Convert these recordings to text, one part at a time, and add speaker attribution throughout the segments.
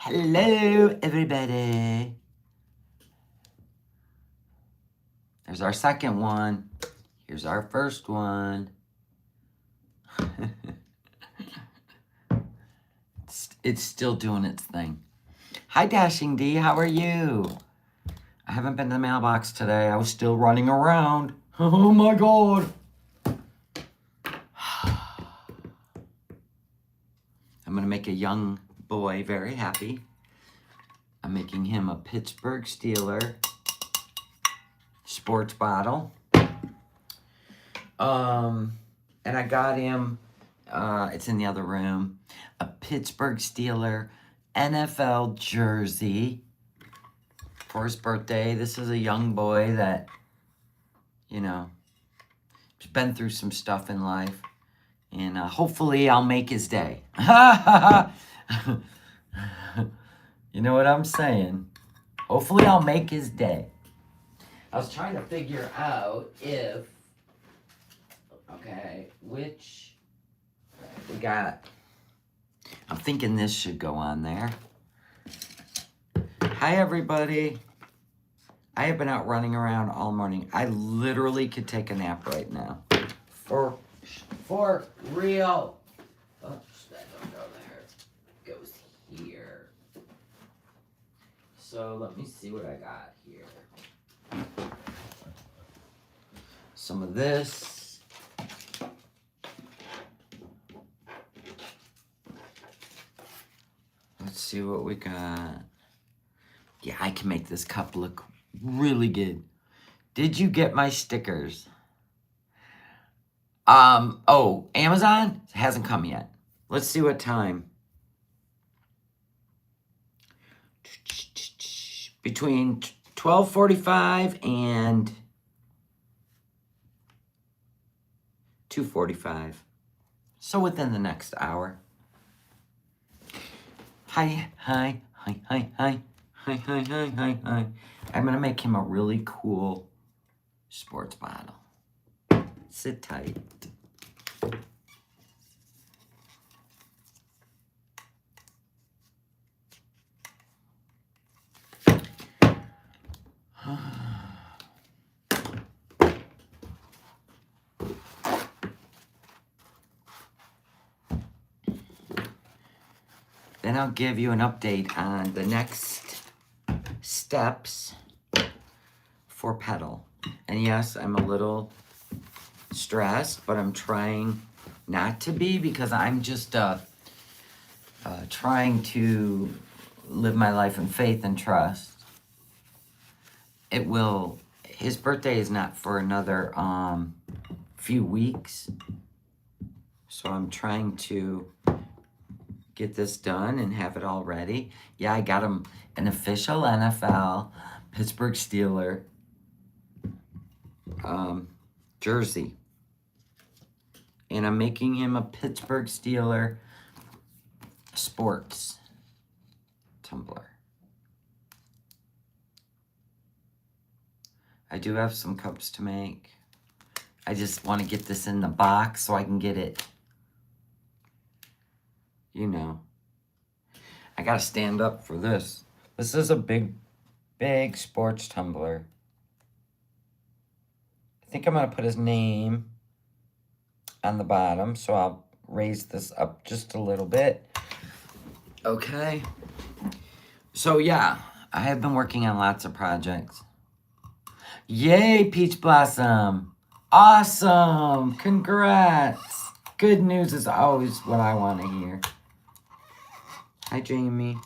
Speaker 1: Hello, everybody. There's our second one. Here's our first one. It's still doing its thing. Hi, Dashing D. How are you? I haven't been to the mailbox today. I was still running around. Oh, my God. I'm going to make a young boy very happy. I'm making him a Pittsburgh Steeler sports bottle. And I got him, it's in the other room, a Pittsburgh Steeler NFL jersey for his birthday. This is a young boy that, you know, has been through some stuff in life. And hopefully I'll make his day. You know what I'm saying? Hopefully I'll make his day. I was trying to figure out if, okay, which we got. I'm thinking this should go on there. Hi, everybody. I have been out running around all morning. I literally could take a nap right now. For real. Oops, that don't go there. It goes here. So let me see what I got here. Some of this. Let's see what we got. Yeah, I can make this cup look really good. Did you get my stickers? Oh, Amazon? It hasn't come yet. Let's see what time. Between 12:45 and 2:45. So within the next hour. Hi. I'm gonna make him a really cool sports bottle. Sit tight. Then I'll give you an update on the next steps for pedal. And yes, I'm a little stressed, but I'm trying not to be because I'm just trying to live my life in faith and trust. His birthday is not for another few weeks. So I'm trying to get this done and have it all ready. Yeah, I got him an official NFL Pittsburgh Steeler jersey. And I'm making him a Pittsburgh Steeler sports tumbler. I do have some cups to make. I just want to get this in the box so I can get it, you know. I gotta stand up for this. This is a big sports tumbler. I think I'm gonna put his name on the bottom, so I'll raise this up just a little bit. Okay. So yeah, I have been working on lots of projects. Yay, Peach Blossom. Awesome. Congrats. Good news is always what I want to hear. Hi, Jamie.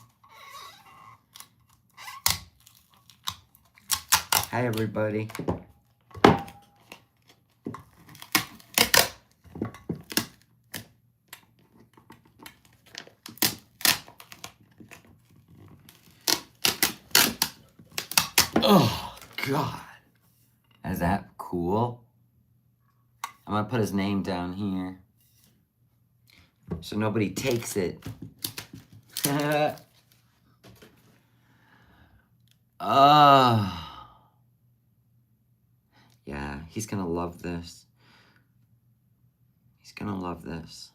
Speaker 1: Hi, everybody. Oh, God. Is that cool? I'm going to put his name down here so nobody takes it. Yeah, he's going to love this. He's going to love this.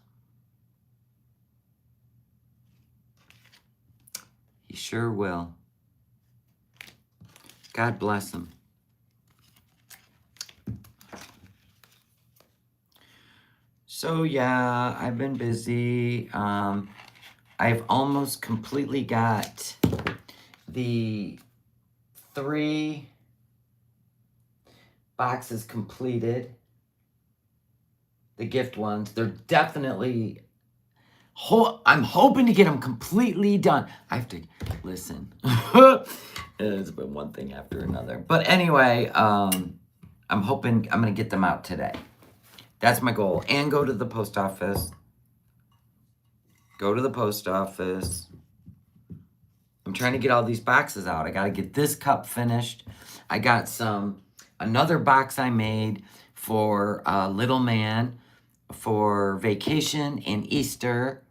Speaker 1: He sure will. God bless him. So yeah, I've been busy. I've almost completely got the 3 boxes completed. The gift ones. They're definitely... I'm hoping to get them completely done. I have to listen. It's been one thing after another. But anyway, I'm hoping I'm going to get them out today. That's my goal. And go to the post office. Go to the post office. I'm trying to get all these boxes out. I got to get this cup finished. I got another box I made for little man for vacation and Easter.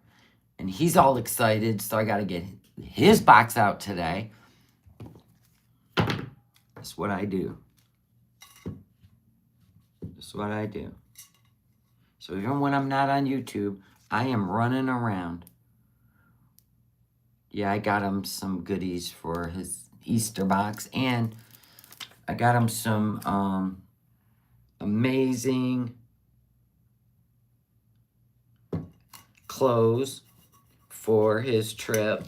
Speaker 1: And he's all excited, so I got to get his box out today. That's what I do. That's what I do. So even when I'm not on YouTube, I am running around. Yeah, I got him some goodies for his Easter box. And I got him some amazing clothes for his trip,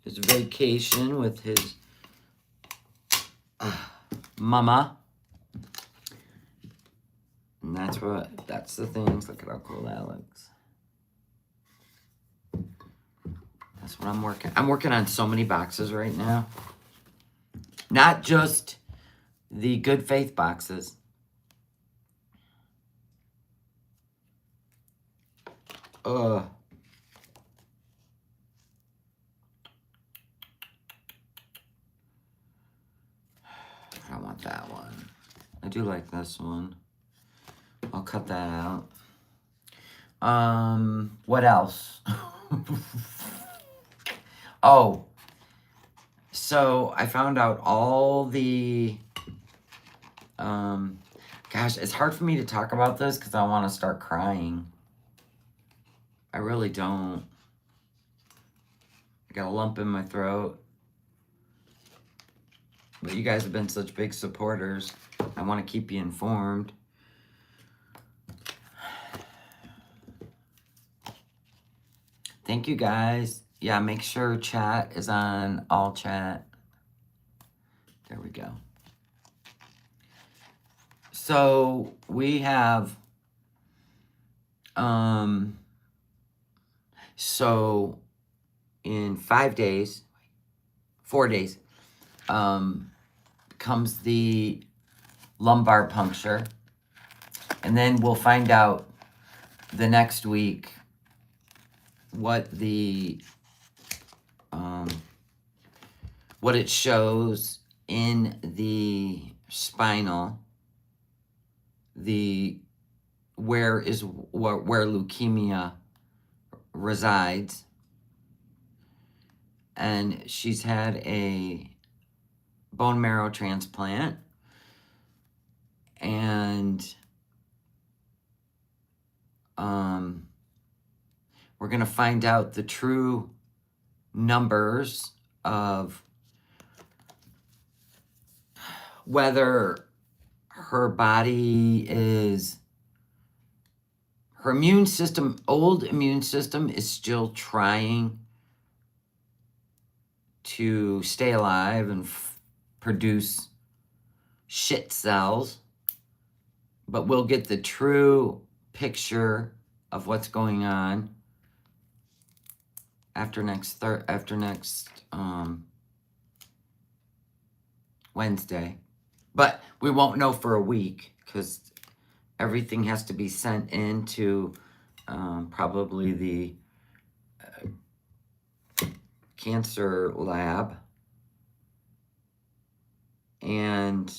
Speaker 1: his vacation with his mama. And that's the things. Look at how cool that looks. That's what I'm working. I'm working on so many boxes right now. Not just the good faith boxes. I don't want that one. I do like this one. I'll cut that out. What else? Oh, so I found out all the, gosh, it's hard for me to talk about this because I want to start crying. I really don't. I got a lump in my throat. But you guys have been such big supporters. I want to keep you informed. Thank you guys. Yeah, make sure chat is on all chat. There we go. So we have, so in 4 days, comes the lumbar puncture. And then we'll find out the next week what what it shows in the spinal, where leukemia resides. And she's had a bone marrow transplant, and we're gonna find out the true numbers of whether her body is, her old immune system is still trying to stay alive and produce shit cells, but we'll get the true picture of what's going on after next Wednesday. But we won't know for a week because everything has to be sent into probably the cancer lab. And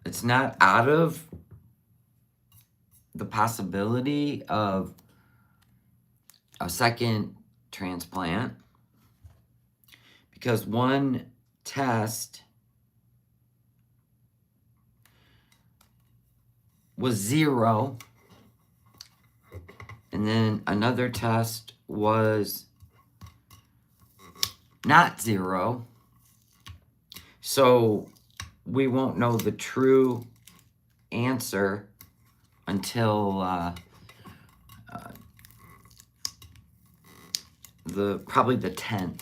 Speaker 1: it's not out of the possibility of a second transplant, because one test was 0 And then another test was not 0. So we won't know the true answer until probably the 10th.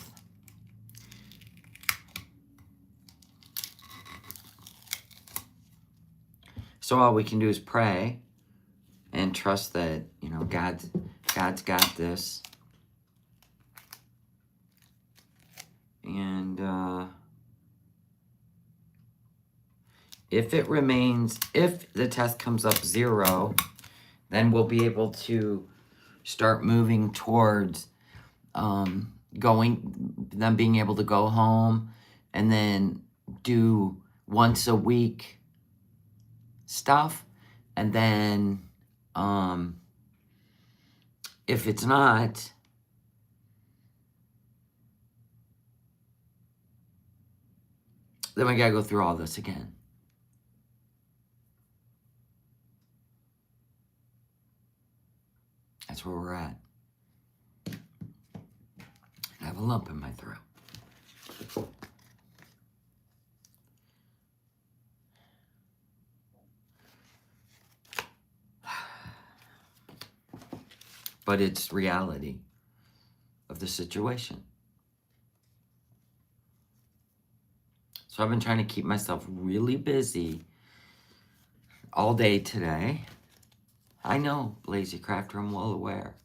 Speaker 1: So all we can do is pray and trust that, you know, God's got this. And if the test comes up 0, then we'll be able to start moving towards them being able to go home and then do once a week stuff. And then if it's not, then we gotta go through all this again. That's where we're at. I have a lump in my throat. But it's reality of the situation. So I've been trying to keep myself really busy all day today. I know, Lazy Crafter, I'm well aware.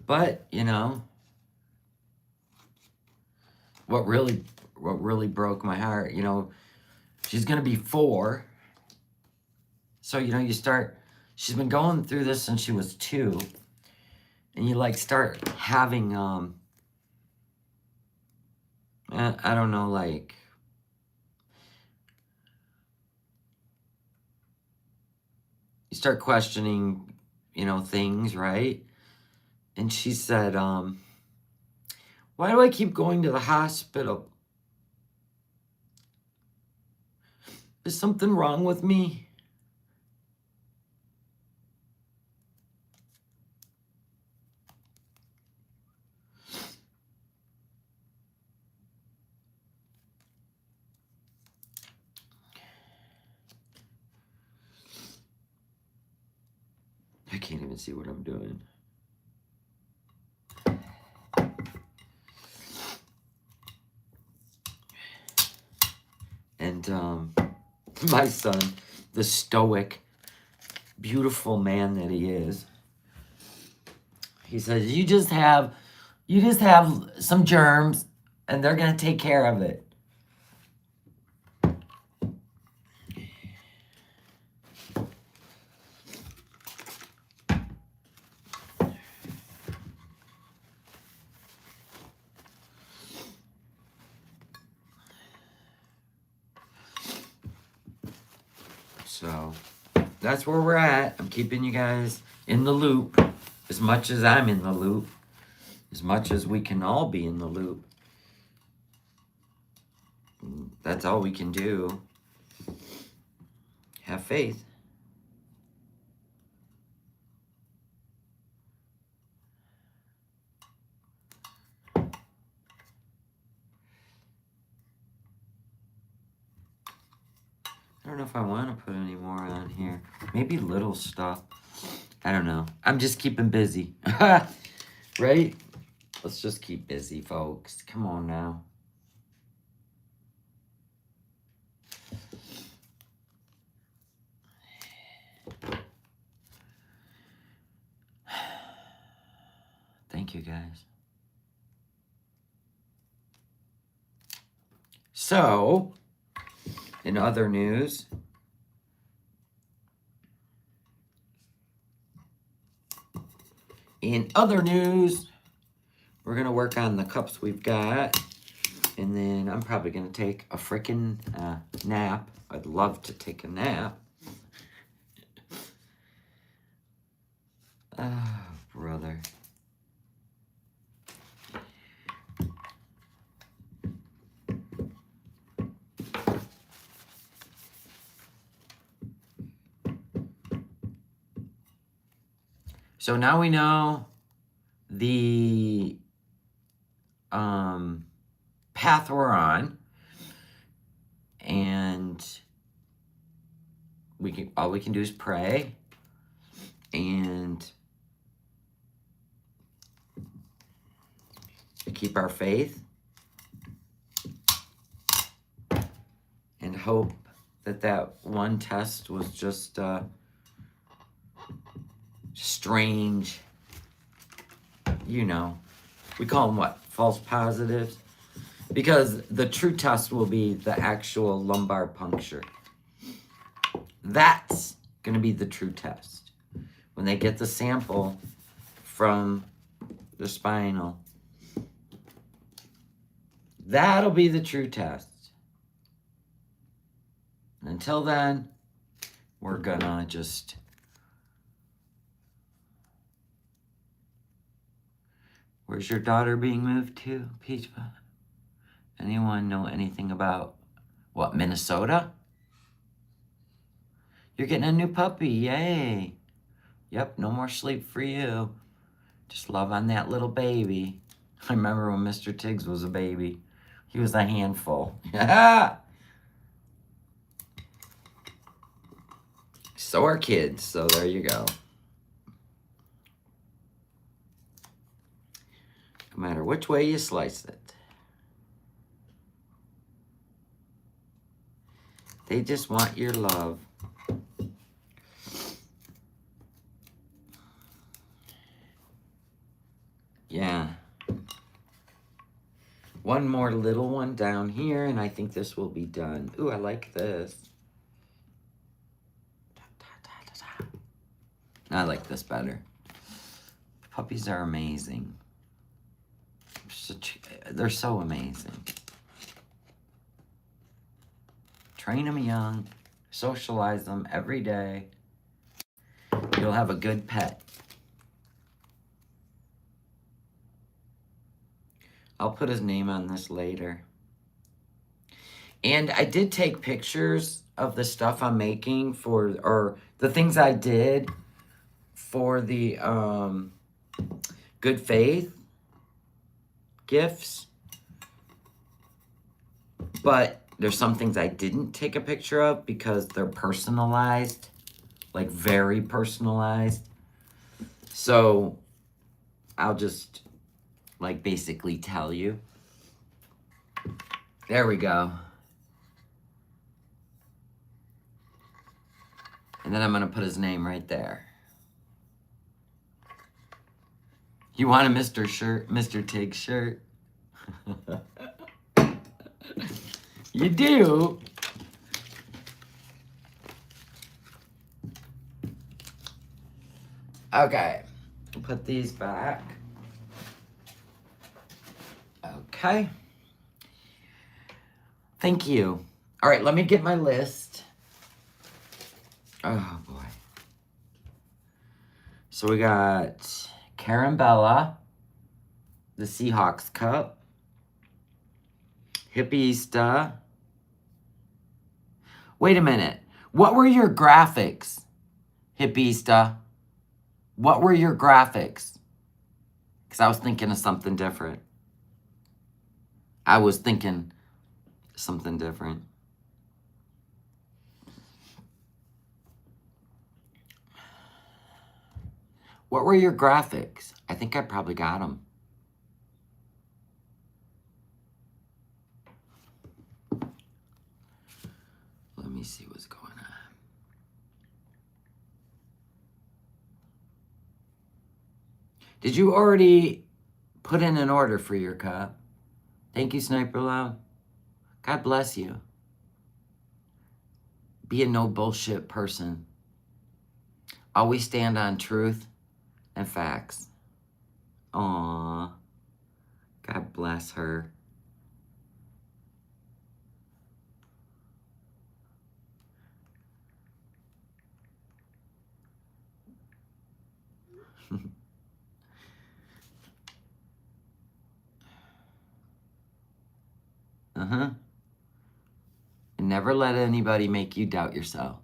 Speaker 1: But, you know, what really broke my heart, you know, she's going to be 4. So, you know, she's been going through this since she was 2. And you, like, start having, I don't know, like, you start questioning, you know, things, right? And she said, why do I keep going to the hospital? Is something wrong with me? I can't even see what I'm doing. And my son, the stoic, beautiful man that he is, he says, you just have some germs and they're going to take care of it. So that's where we're at. I'm keeping you guys in the loop as much as I'm in the loop, as much as we can all be in the loop. That's all we can do. Have faith. I don't know if I want to put any more on here. Maybe little stuff. I don't know. I'm just keeping busy. Right? Let's just keep busy, folks. Come on now. Thank you, guys. So, in other news, we're going to work on the cups we've got. And then I'm probably going to take a frickin' nap. I'd love to take a nap. Oh, brother. So now we know the path we're on, and all we can do is pray and keep our faith and hope that one test was just strange, you know, we call them what? False positives? Because the true test will be the actual lumbar puncture. That's going to be the true test. When they get the sample from the spinal, that'll be the true test. Until then, we're gonna just where's your daughter being moved to, Peach? Anyone know anything about what, Minnesota? You're getting a new puppy, yay. Yep, no more sleep for you. Just love on that little baby. I remember when Mr. Tiggs was a baby. He was a handful. So are kids, so there you go. No matter which way you slice it. They just want your love. Yeah. One more little one down here, and I think this will be done. Ooh, I like this. I like this better. Puppies are amazing. They're so amazing. Train them young. Socialize them every day. You'll have a good pet. I'll put his name on this later. And I did take pictures of the stuff I'm making or the things I did for the good faith gifts. But there's some things I didn't take a picture of because they're personalized, like very personalized. So I'll just like basically tell you. There we go. And then I'm gonna put his name right there. You want a Mr. Tiggs shirt? You do? Okay, put these back. Okay. Thank you. All right, let me get my list. Oh, boy. So we got Carambella, the Seahawks Cup, Hippieista. Wait a minute. What were your graphics, Hippieista? What were your graphics? Because I was thinking of something different. What were your graphics? I think I probably got them. Let me see what's going on. Did you already put in an order for your cup? Thank you, Sniper Loud. God bless you. Be a no bullshit person. Always stand on truth and facts. Aww. God bless her. And never let anybody make you doubt yourself.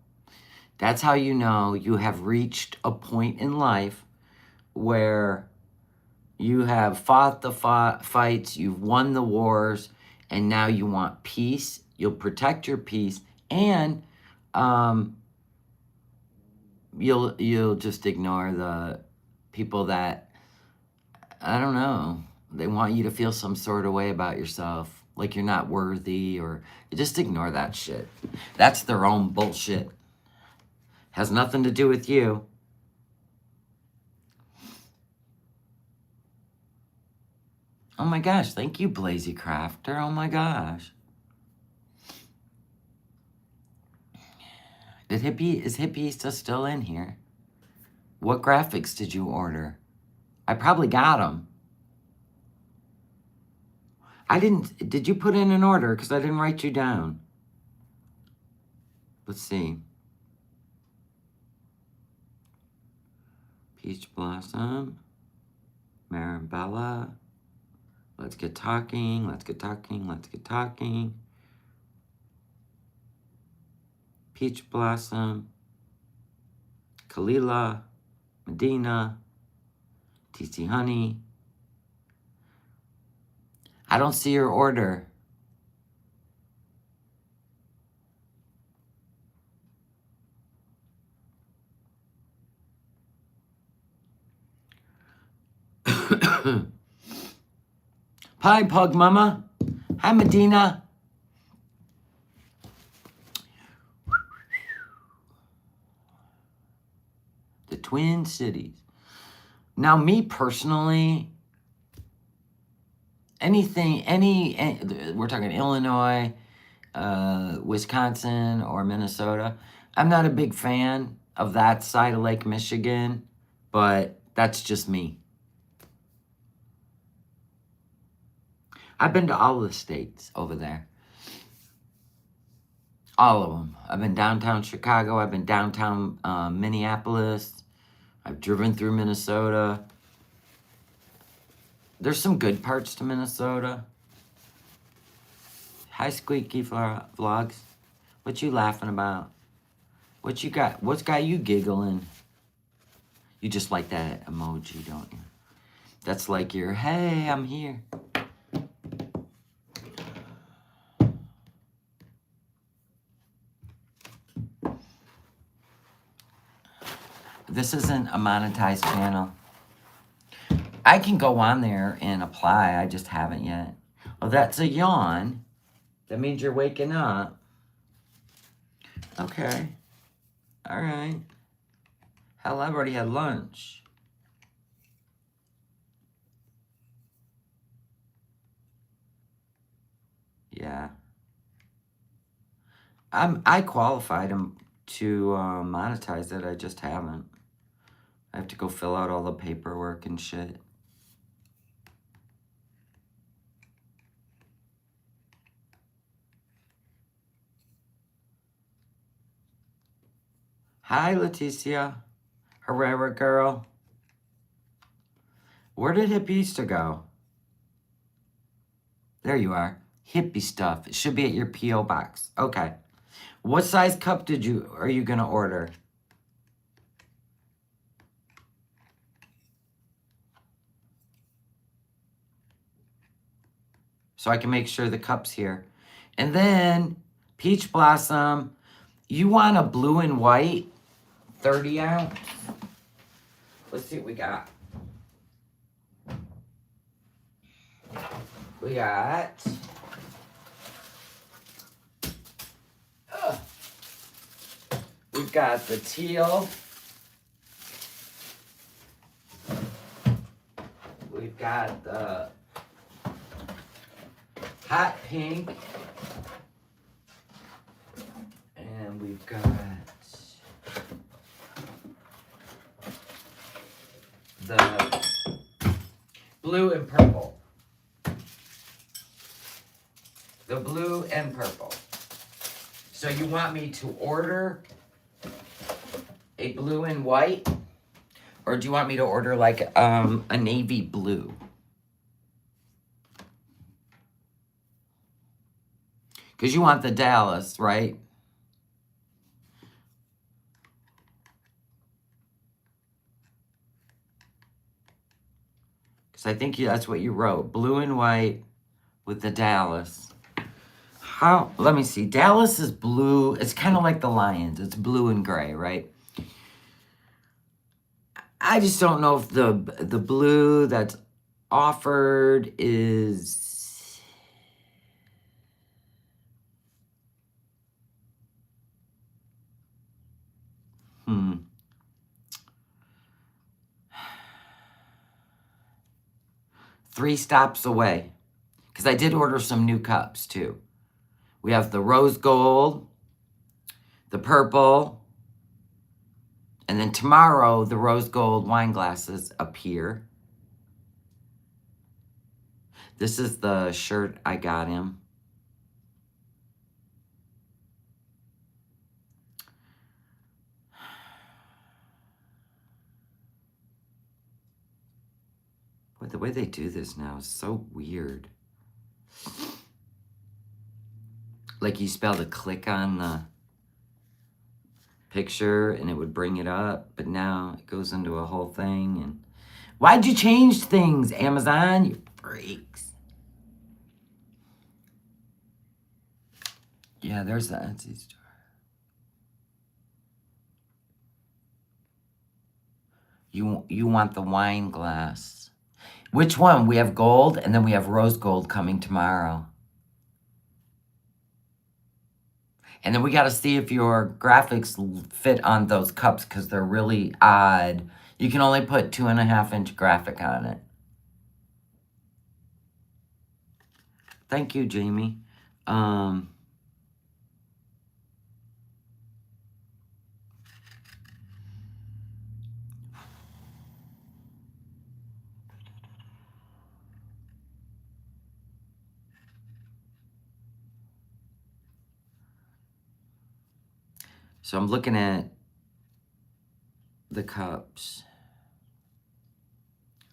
Speaker 1: That's how you know you have reached a point in life where you have fought the fights, you've won the wars, and now you want peace. You'll protect your peace, and you'll just ignore the people that, I don't know, they want you to feel some sort of way about yourself, like you're not worthy, or you just ignore that shit. That's their own bullshit. Has nothing to do with you. Oh my gosh, thank you, Blazy Crafter. Oh my gosh. Is Hippie still in here? What graphics did you order? I probably got them. Did you put in an order? Because I didn't write you down. Let's see. Peach Blossom. Marabella. Let's get talking. Let's get talking. Let's get talking. Peach Blossom. Kalila. Medina. TC Honey. I don't see your order. Hi, Pug Mama. Hi, Medina. The Twin Cities. Now, me personally, we're talking Illinois, Wisconsin, or Minnesota, I'm not a big fan of that side of Lake Michigan, but that's just me. I've been to all the states over there. All of them. I've been downtown Chicago. I've been downtown Minneapolis. I've driven through Minnesota. There's some good parts to Minnesota. Hi, Squeaky Vlogs. What you laughing about? What you got? What's got you giggling? You just like that emoji, don't you? That's like your, hey, I'm here. This isn't a monetized channel. I can go on there and apply. I just haven't yet. Oh, that's a yawn. That means you're waking up. Okay. All right. Hell, I've already had lunch. Yeah. I qualified to monetize it. I just haven't. I have to go fill out all the paperwork and shit. Hi, Leticia. Herrera girl. Where did Hippista go? There you are. Hippie stuff. It should be at your P.O. box. Okay. What size cup are you going to order? So I can make sure the cup's here. And then, Peach Blossom, you want a blue and white 30 ounce? Let's see what we got. We got... We've got the teal. We've got the hot pink. And we've got the blue and purple. The blue and purple. So you want me to order a blue and white? Or do you want me to order like a navy blue? Because you want the Dallas, right? Because I think that's what you wrote. Blue and white with the Dallas. How? Let me see. Dallas is blue. It's kind of like the Lions. It's blue and gray, right? I just don't know if the blue that's offered is... Hmm. Three stops away. Because I did order some new cups, too. We have the rose gold, the purple, and then tomorrow the rose gold wine glasses appear. This is the shirt I got him. Boy, the way they do this now is so weird. Like you spelled a click on the picture and it would bring it up, but now it goes into a whole thing. And why'd you change things, Amazon? You freaks. Yeah, there's the Etsy store. You want the wine glass. Which one? We have gold, and then we have rose gold coming tomorrow. And then we got to see if your graphics fit on those cups, because they're really odd. You can only put 2.5-inch graphic on it. Thank you, Jamie. So I'm looking at the cups.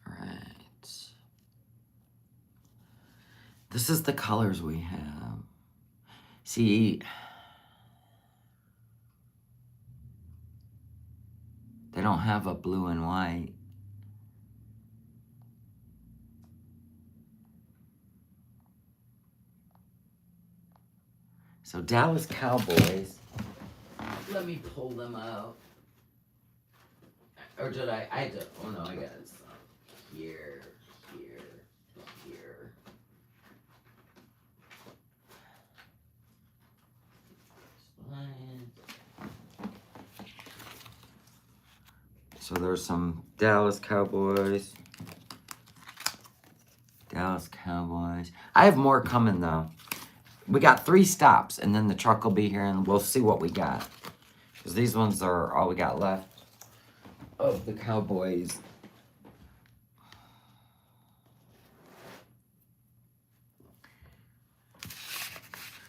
Speaker 1: All right. This is the colors we have. See, they don't have a blue and white. So Dallas Cowboys. Let me pull them out. Or did I had to, oh no, I got it. Here, here, here. So there's some Dallas Cowboys. Dallas Cowboys. I have more coming though. We got 3 stops, and then the truck will be here, and we'll see what we got. Because these ones are all we got left of the Cowboys.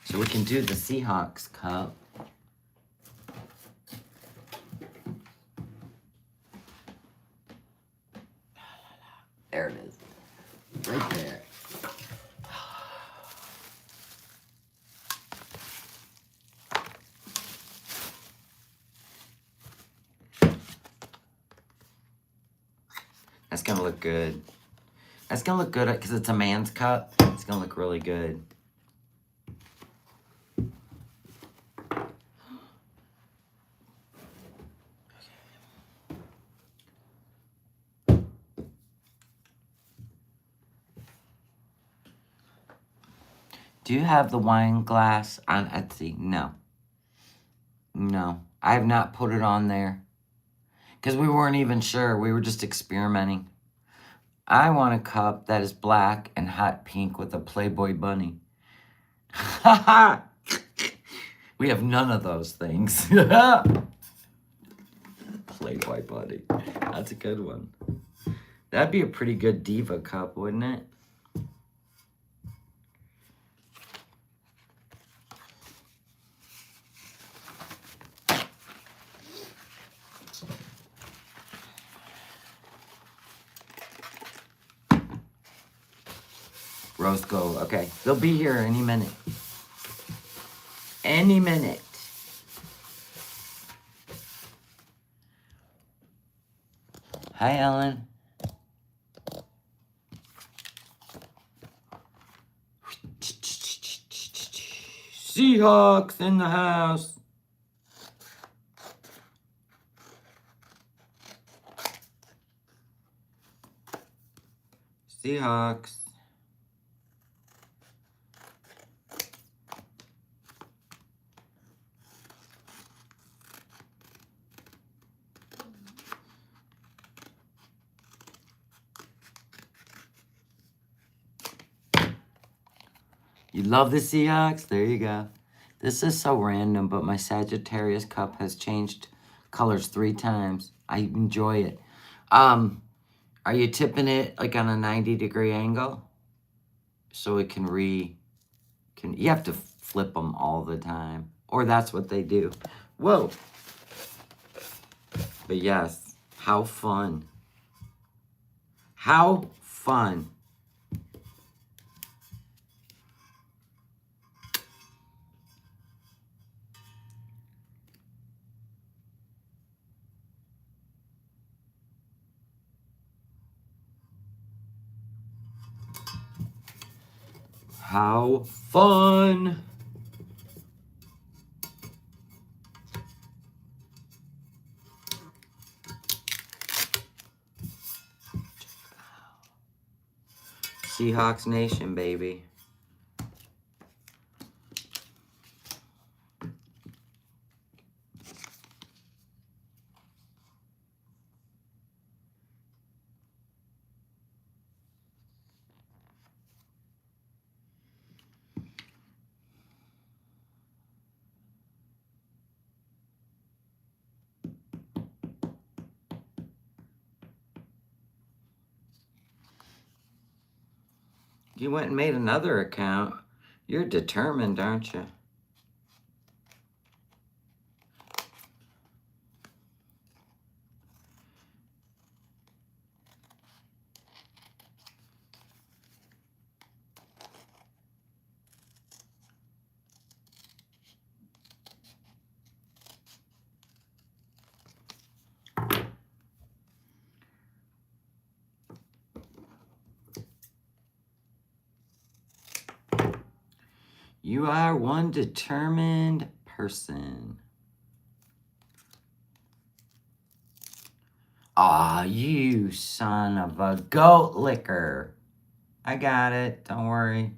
Speaker 1: So we can do the Seahawks cup. There it is. Right there. That's gonna look good. That's gonna look good because it's a man's cup. It's gonna look really good. Do you have the wine glass on Etsy? No. No. I have not put it on there. Because we weren't even sure. We were just experimenting. I want a cup that is black and hot pink with a Playboy bunny. Ha ha! We have none of those things. Playboy bunny. That's a good one. That'd be a pretty good diva cup, wouldn't it? Rose gold. Okay. They'll be here any minute. Any minute. Hi, Ellen. Seahawks in the house. Seahawks. You love the Seahawks? There you go. This is so random, but my Sagittarius cup has changed colors 3 times. I enjoy it. Are you tipping it like on a 90-degree angle? So it can you have to flip them all the time. Or that's what they do. Whoa. But yes, how fun. How fun. How fun. Seahawks Nation, baby. You went and made another account. You're determined, aren't you? You are one determined person. Aw, you son of a goat liquor. I got it. Don't worry.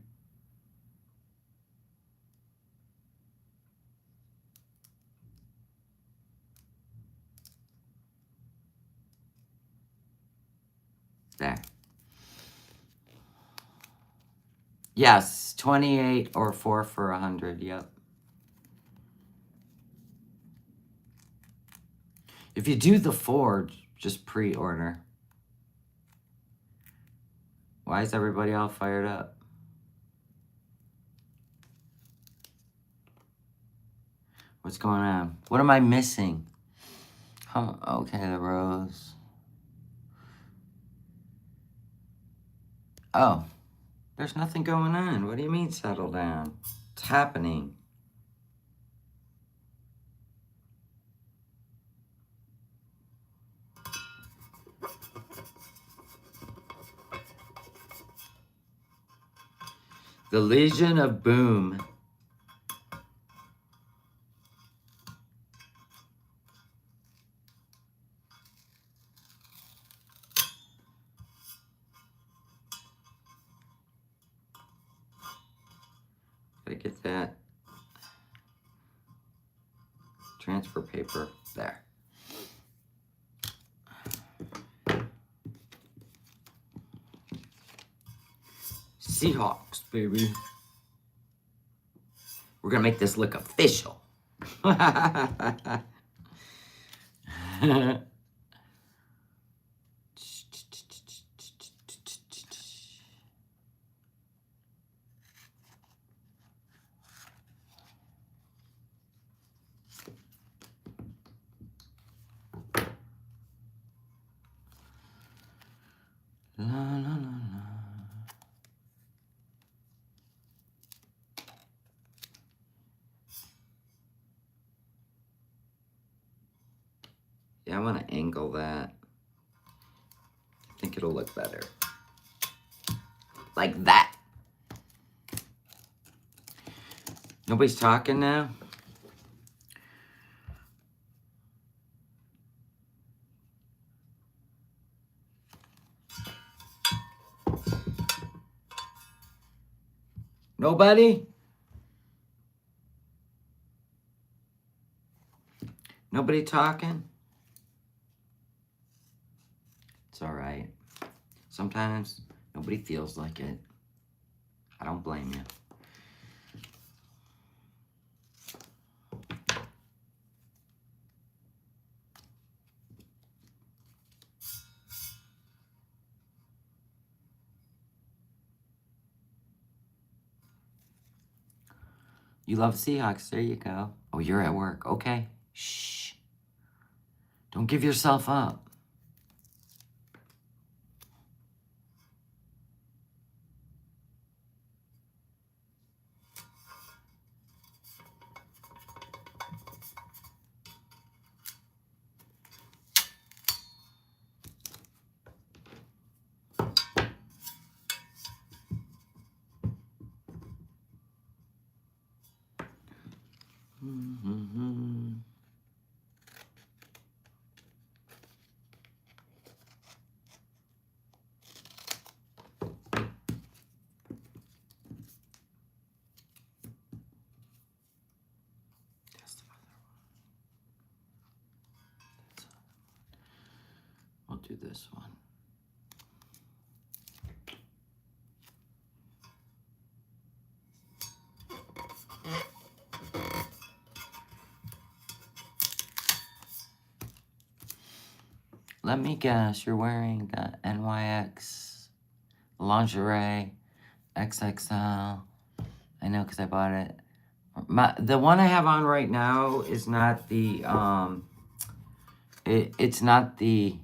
Speaker 1: There. Yes, 28 or 4 for 100. Yep. If you do the 4, just pre-order. Why is everybody all fired up? What's going on? What am I missing? Okay, the rose. Oh, there's nothing going on. What do you mean settle down? It's happening. The Legion of Boom. Gotta get that transfer paper there. Seahawks, baby. We're gonna make this look official. La, la, la, la. Yeah, I want to angle that. I think it'll look better. Like that. Nobody's talking now? Nobody? Nobody talking? It's all right. Sometimes nobody feels like it. I don't blame you. You love Seahawks. There you go. Oh, you're at work. Okay. Shh. Don't give yourself up. Mm-hmm. We'll do this one. Let me guess, you're wearing the NYX lingerie XXL. I know because I bought it. The one I have on right now is not the, it's not the,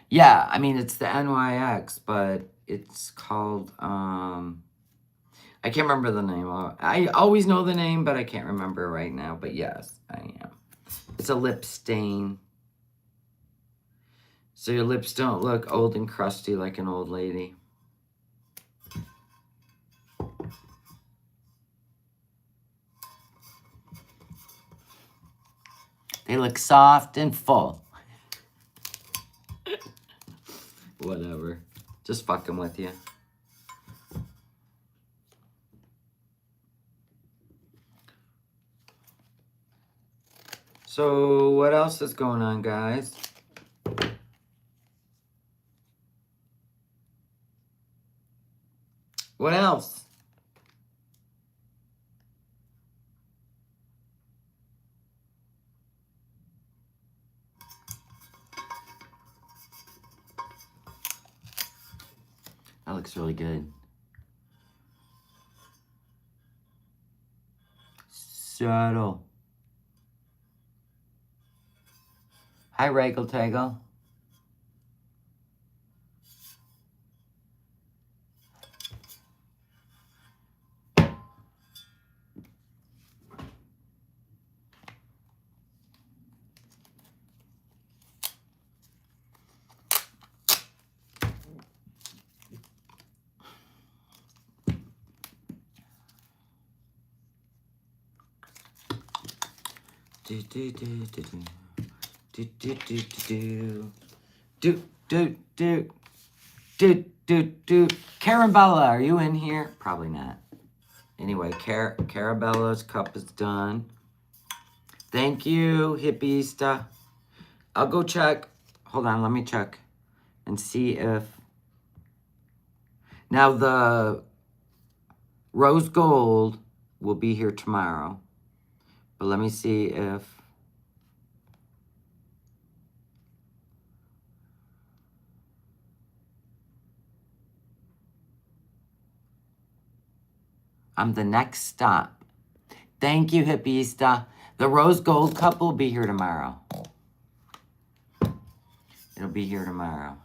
Speaker 1: yeah, I mean, it's the NYX, but it's called, I can't remember the name. I always know the name, but I can't remember right now. But yes, I am. It's a lip stain. So your lips don't look old and crusty like an old lady. They look soft and full. Whatever. Just fucking with you. So what else is going on, guys? What else? That looks really good. Subtle. Hi, Regal Taggle. Do do do do do do do do do do do do do do. Carabella, are you in here? Probably not. Anyway, Carabella's cup is done. Thank you, Hippieista. I'll go check. Hold on, let me check and see if. Now the rose gold will be here tomorrow. But let me see if... I'm the next stop. Thank you, Hippieista. The rose gold cup will be here tomorrow. It'll be here tomorrow.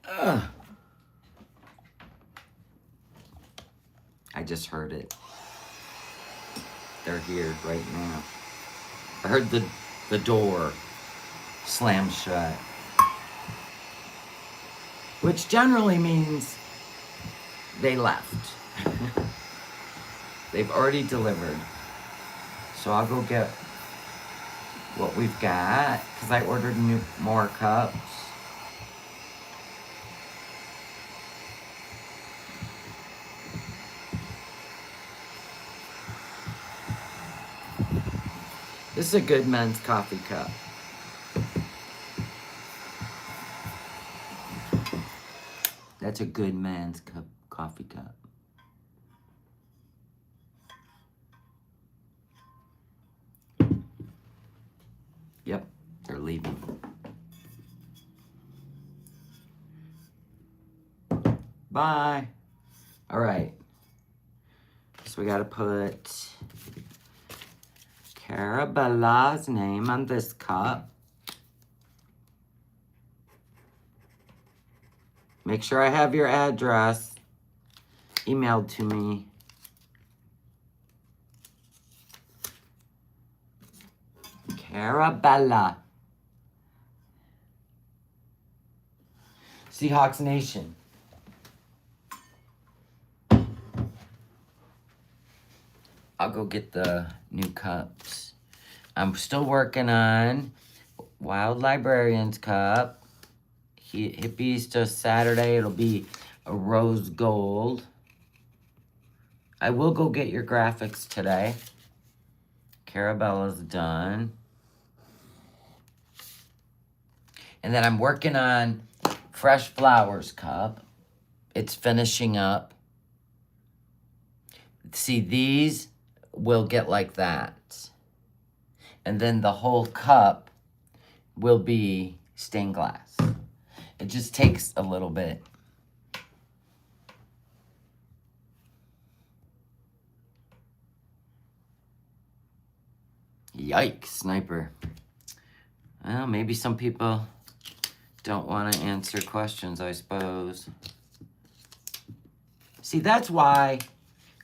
Speaker 1: Ugh. I just heard it. They're here right now. I heard the door slam shut. Which generally means they left. They've already delivered. So I'll go get what we've got, because I ordered more cups. This is a good men's coffee cup. That's a good man's coffee cup. Yep, they're leaving. Bye. All right. So we got to put Carabella's name on this cup. Make sure I have your address emailed to me. Carabella. Seahawks Nation. I'll go get the new cups. I'm still working on Wild Librarian's cup. Hippies just Saturday. It'll be a rose gold. I will go get your graphics today. Carabella's done. And then I'm working on Fresh Flowers cup. It's finishing up. See, these will get like that. And then the whole cup will be stained glass. It just takes a little bit. Yikes, sniper. Well, maybe some people don't want to answer questions, I suppose. See, that's why,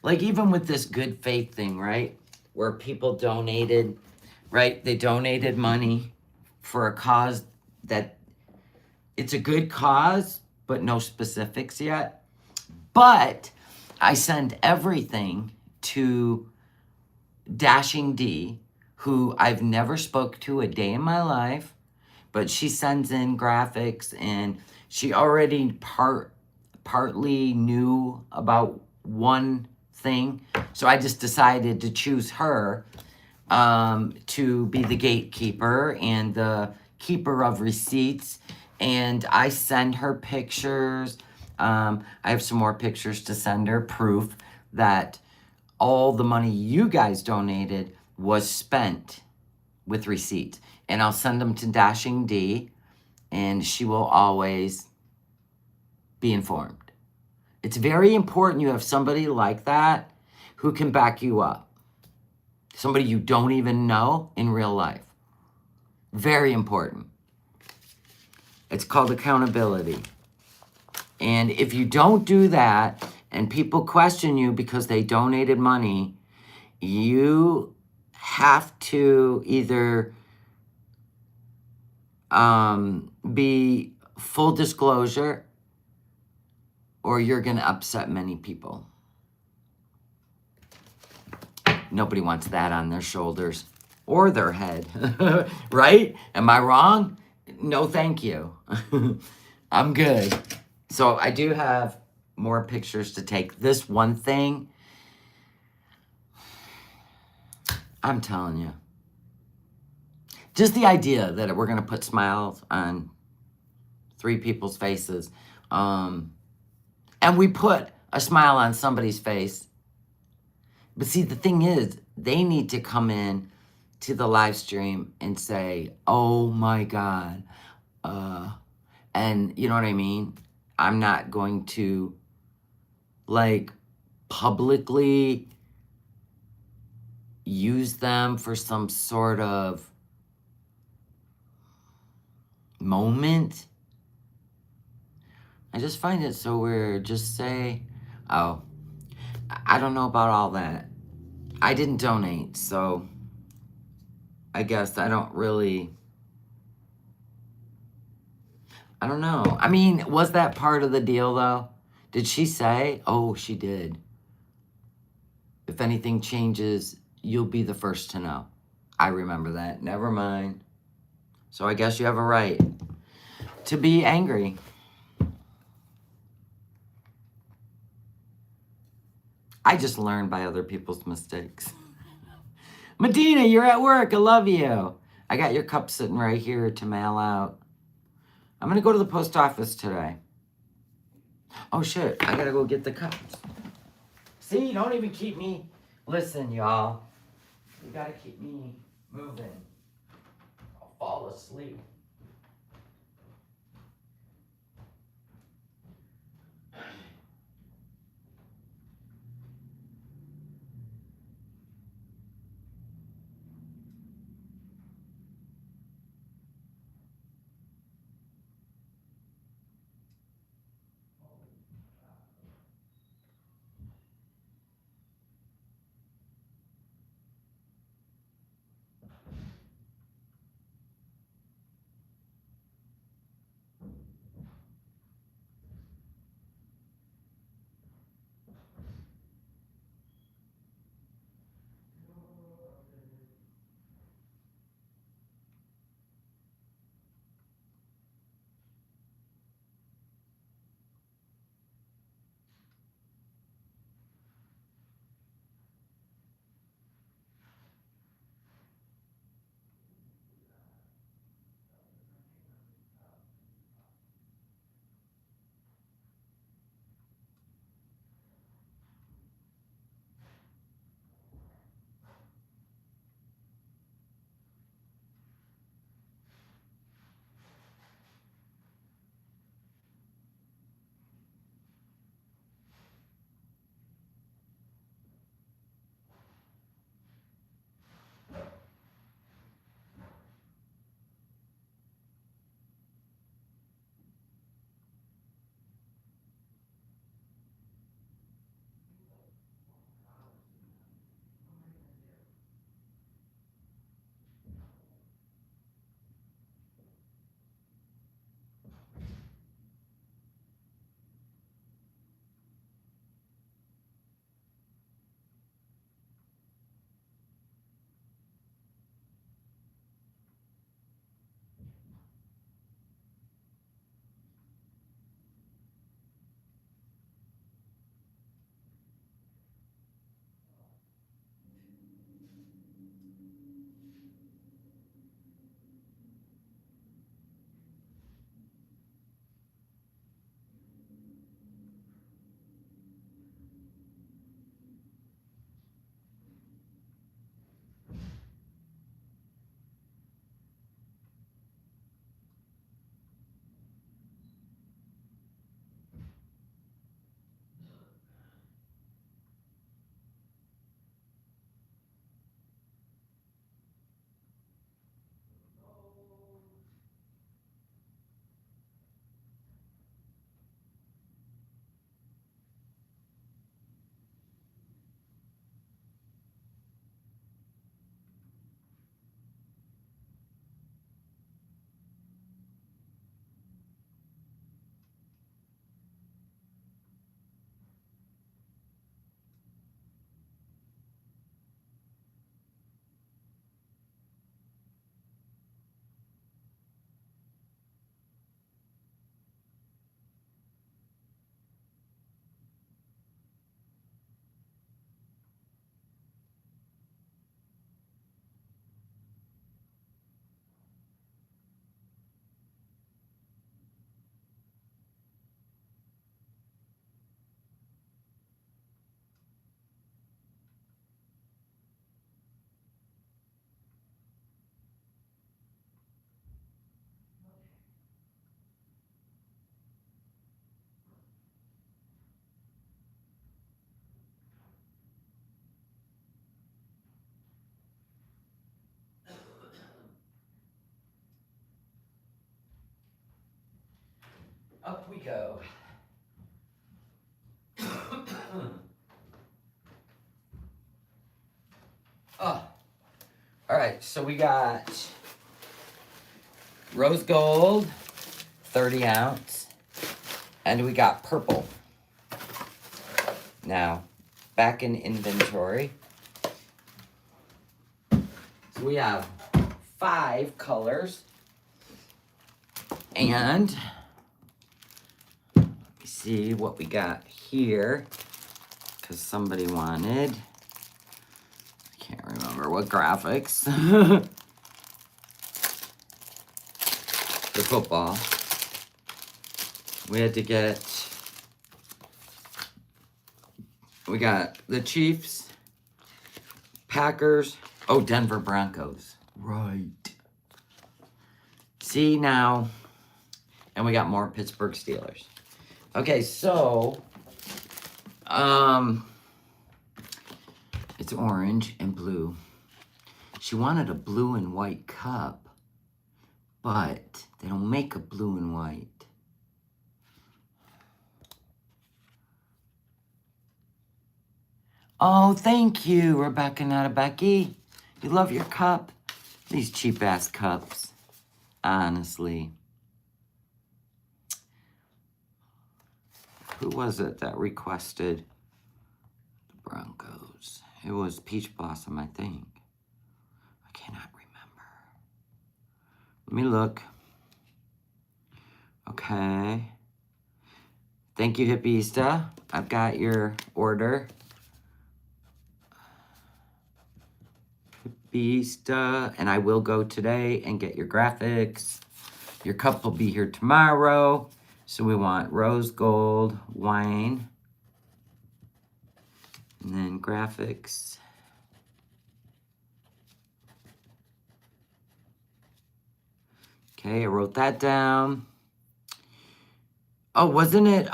Speaker 1: like, even with this good faith thing, right? Where people donated, right? They donated money for a cause that it's a good cause, but no specifics yet. But I send everything to Dashing D, who I've never spoke to a day in my life, but she sends in graphics, and she already partly knew about one thing. So I just decided to choose her to be the gatekeeper and the keeper of receipts. And I send her pictures. I have some more pictures to send her, proof that all the money you guys donated was spent with receipts. And I'll send them to Dashing D, and she will always be informed. It's very important you have somebody like that who can back you up. Somebody you don't even know in real life. Very important. It's called accountability. And if you don't do that, and people question you because they donated money, you have to either be full disclosure, or you're going to upset many people. Nobody wants that on their shoulders or their head, right? Am I wrong? No, thank you. I'm good. So I do have more pictures to take. This one thing, I'm telling you, just the idea that we're going to put smiles on 3 people's faces, and we put a smile on somebody's face. But see, the thing is, they need to come in to the live stream and say, oh my God. And you know what I mean? I'm not going to, like, publicly use them for some sort of moment. I just find it so weird. Just say, oh, I don't know about all that. I didn't donate, so I guess I don't really, I don't know. I mean, was that part of the deal, though? Did she say? Oh, she did. If anything changes, you'll be the first to know. I remember that. Never mind. So I guess you have a right to be angry. I just learn by other people's mistakes. Medina, you're at work. I love you. I got your cup sitting right here to mail out. I'm going to go to the post office today. Oh, shit. I got to go get the cups. See, don't even keep me. Listen, y'all. You got to keep me moving. I'll fall asleep. Up we go. Oh, all right. So we got rose gold, 30 ounce, and we got purple. Now, back in inventory. So we have 5 colors. And let me see what we got here. Because somebody wanted, I can't remember what graphics. The football. We had to get, we got the Chiefs, Packers, oh, Denver Broncos. Right. See now, and we got more Pittsburgh Steelers. Okay, so, it's orange and blue. She wanted a blue and white cup, but they don't make a blue and white. Oh, thank you, Rebecca, not a Becky. You love your cup? These cheap-ass cups, honestly. Who was it that requested the Broncos? It was Peach Blossom, I think. I cannot remember. Let me look. Okay. Thank you, Hippista. I've got your order. Hippista. And I will go today and get your graphics. Your cup will be here tomorrow. So we want rose gold, wine, and then graphics. Okay, I wrote that down. Oh, wasn't it,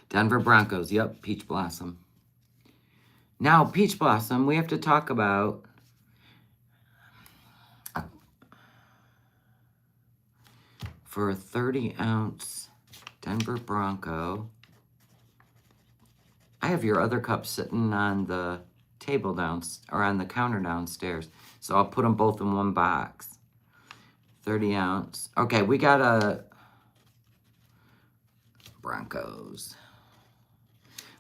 Speaker 1: Denver Broncos, yep, Peach Blossom. Now, Peach Blossom, we have to talk about for a 30-ounce Denver Bronco. I have your other cups sitting on the table or on the counter downstairs. So I'll put them both in one box. 30-ounce. Okay, we got a Broncos.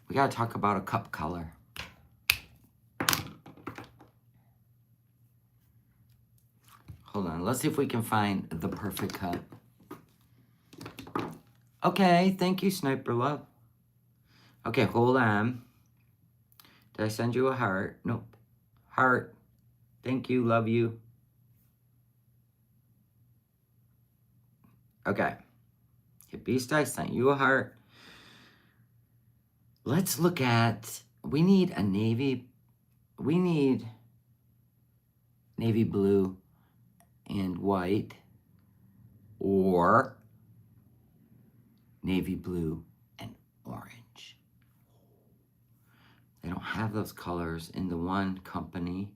Speaker 1: We got to talk about a cup color. Hold on. Let's see if we can find the perfect cup. Okay, thank you, Sniper Love. Okay, hold on. Did I send you a heart? Nope. Heart. Thank you, love you. Okay. Beast, I sent you a heart. Let's look at, we need navy blue and white, or navy blue and orange. They don't have those colors in the one company.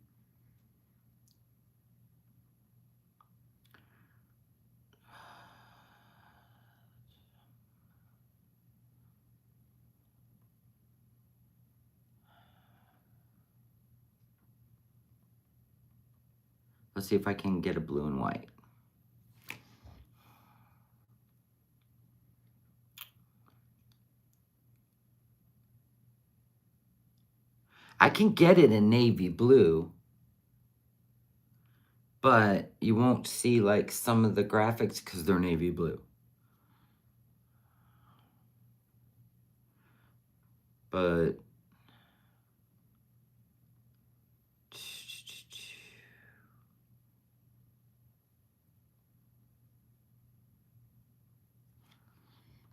Speaker 1: Let's see if I can get a blue and white. I can get it in navy blue, but you won't see like some of the graphics because they're navy blue. But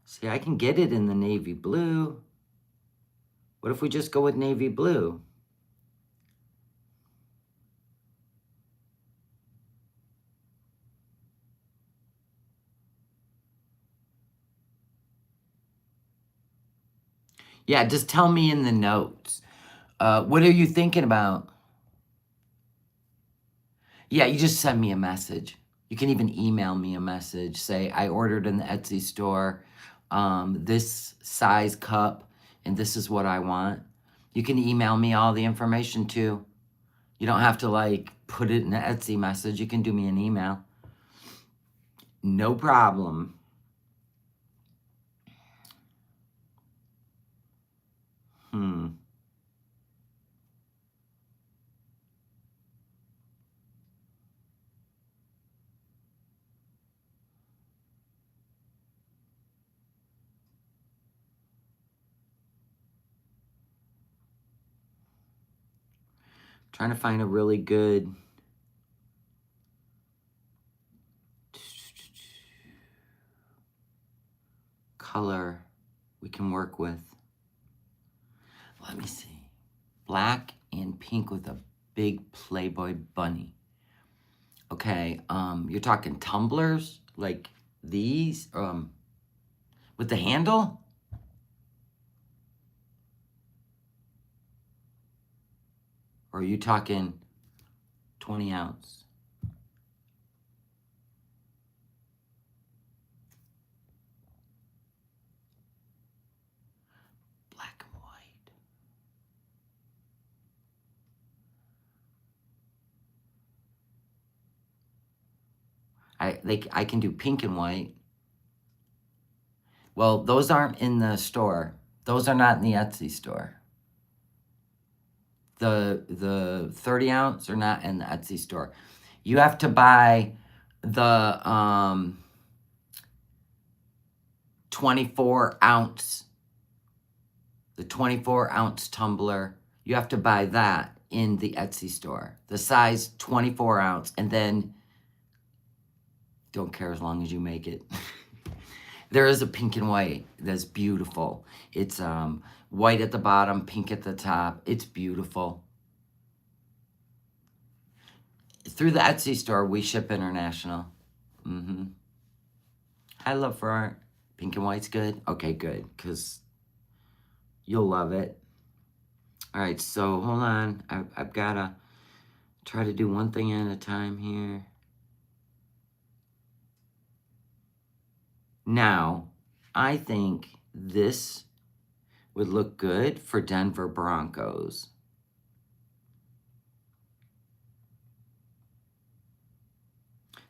Speaker 1: see, I can get it in the navy blue. What if we just go with navy blue? Yeah, just tell me in the notes. What are you thinking about? Yeah, you just send me a message. You can even email me a message. Say, I ordered in the Etsy store this size cup, and this is what I want. You can email me all the information too. You don't have to like put it in the Etsy message. You can do me an email. No problem. Trying to find a really good color we can work with. Let me see. Black and pink with a big Playboy bunny. Okay, you're talking tumblers like these, with the handle? Or are you talking 20 ounce? Black and white. I can do pink and white. Well, those aren't in the store. Those are not in the Etsy store. The 30 ounce are not in the Etsy store. You have to buy the 24 ounce. The 24 ounce tumbler. You have to buy that in the Etsy store. The size 24 ounce, and then don't care as long as you make it. There is a pink and white that's beautiful. It's white at the bottom, pink at the top. It's beautiful. Through the Etsy store, we ship international. Hi, Love for Art. Pink and white's good? Okay, good, because you'll love it. All right, so hold on. I've got to try to do one thing at a time here. Now, I think this would look good for Denver Broncos.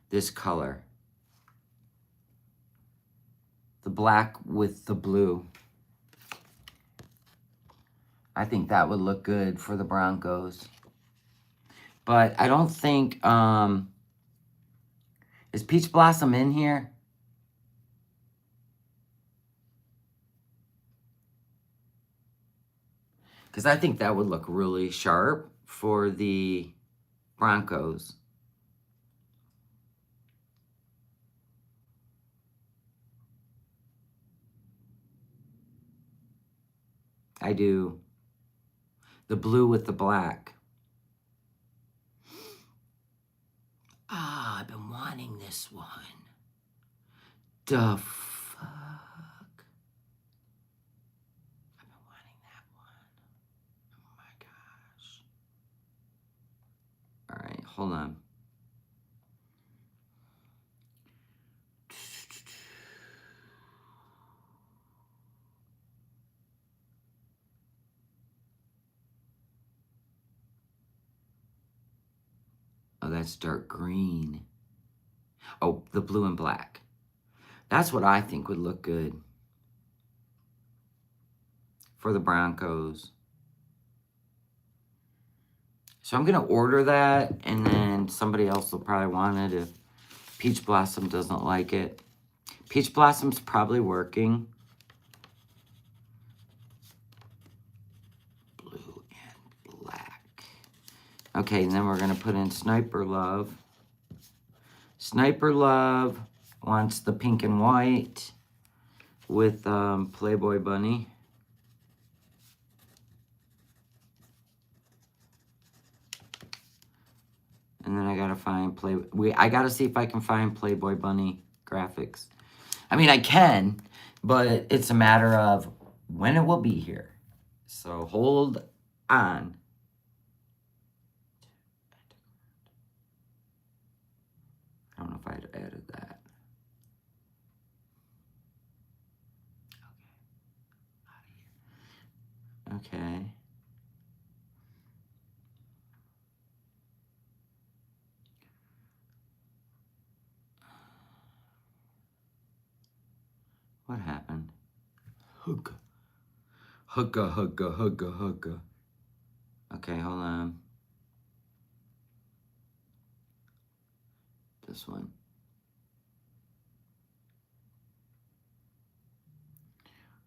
Speaker 1: This color. The black with the blue. I think that would look good for the Broncos. But I don't think, is Peach Blossom in here? Because I think that would look really sharp for the Broncos. I do. The blue with the black. Ah, I've been wanting this one. The fuck? I've been wanting that one. Oh my gosh. All right, hold on. Oh, that's dark green. Oh, the blue and black. That's what I think would look good for the Broncos. So I'm going to order that, and then somebody else will probably want it if Peach Blossom doesn't like it. Peach Blossom's probably working. Blue and black. Okay, and then we're going to put in Sniper Love. Sniper Love wants the pink and white with Playboy Bunny. And then I gotta find I gotta see if I can find Playboy Bunny graphics. I mean, I can, but it's a matter of when it will be here. So hold on. I don't know if I had added that. Okay. Hookah. Hookah, hookah, hookah, hookah. Okay, hold on. This one.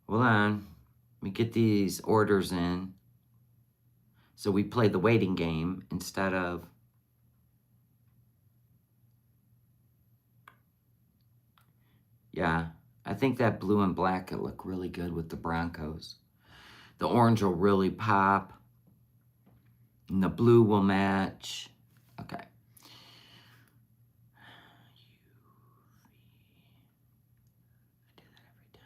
Speaker 1: Hold on. Let me get these orders in. So we play the waiting game instead of... Yeah, I think that blue and black could look really good with the Broncos. The orange will really pop. And the blue will match. Okay. I do that every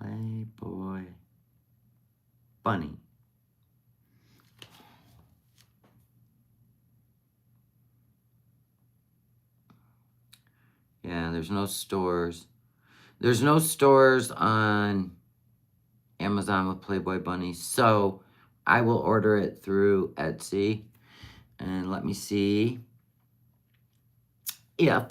Speaker 1: time. Playboy Bunny. Yeah, there's no stores. There's no stores on Amazon with Playboy bunnies, so I will order it through Etsy. And let me see if...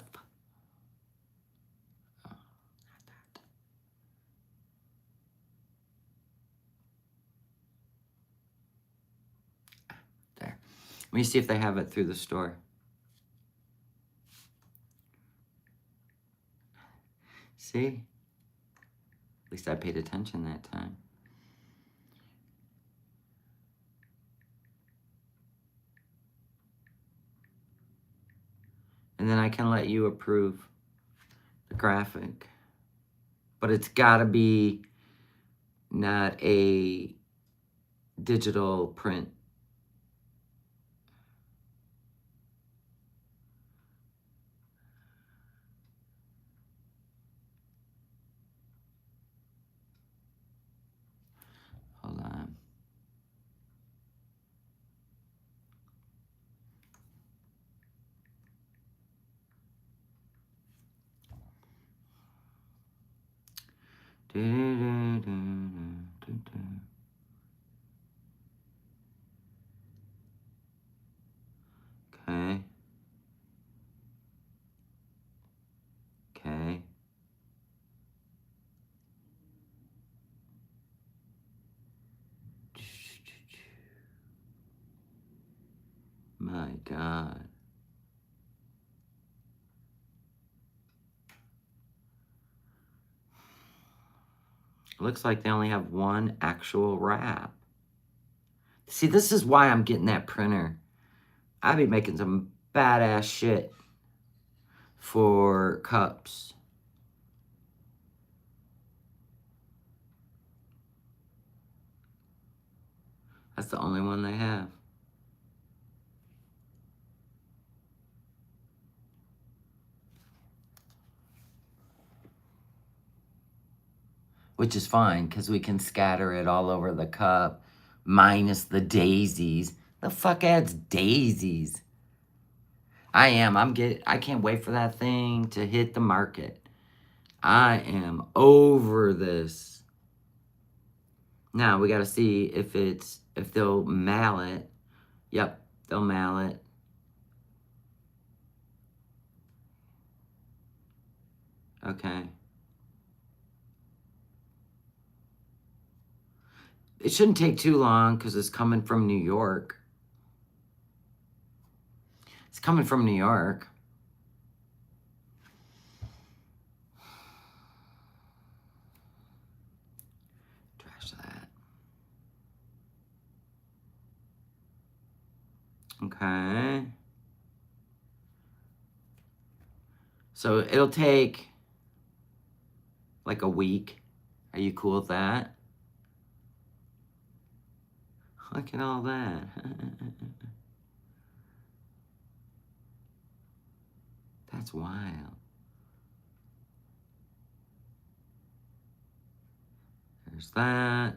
Speaker 1: There. Let me see if they have it through the store. See? At least I paid attention that time. And then I can let you approve the graphic. But it's gotta be not a digital print. Hold on. Okay. Okay. My God. Looks like they only have one actual wrap. See, this is why I'm getting that printer. I'd be making some badass shit for cups. That's the only one they have. Which is fine, because we can scatter it all over the cup, minus the daisies. The fuck adds daisies? I can't wait for that thing to hit the market. I am over this. Now we gotta see if they'll mail it. Yep, they'll mail it. Okay. It shouldn't take too long because it's coming from New York. It's coming from New York. Trash that. Okay. So it'll take like a week. Are you cool with that? Look at all that. That's wild. There's that.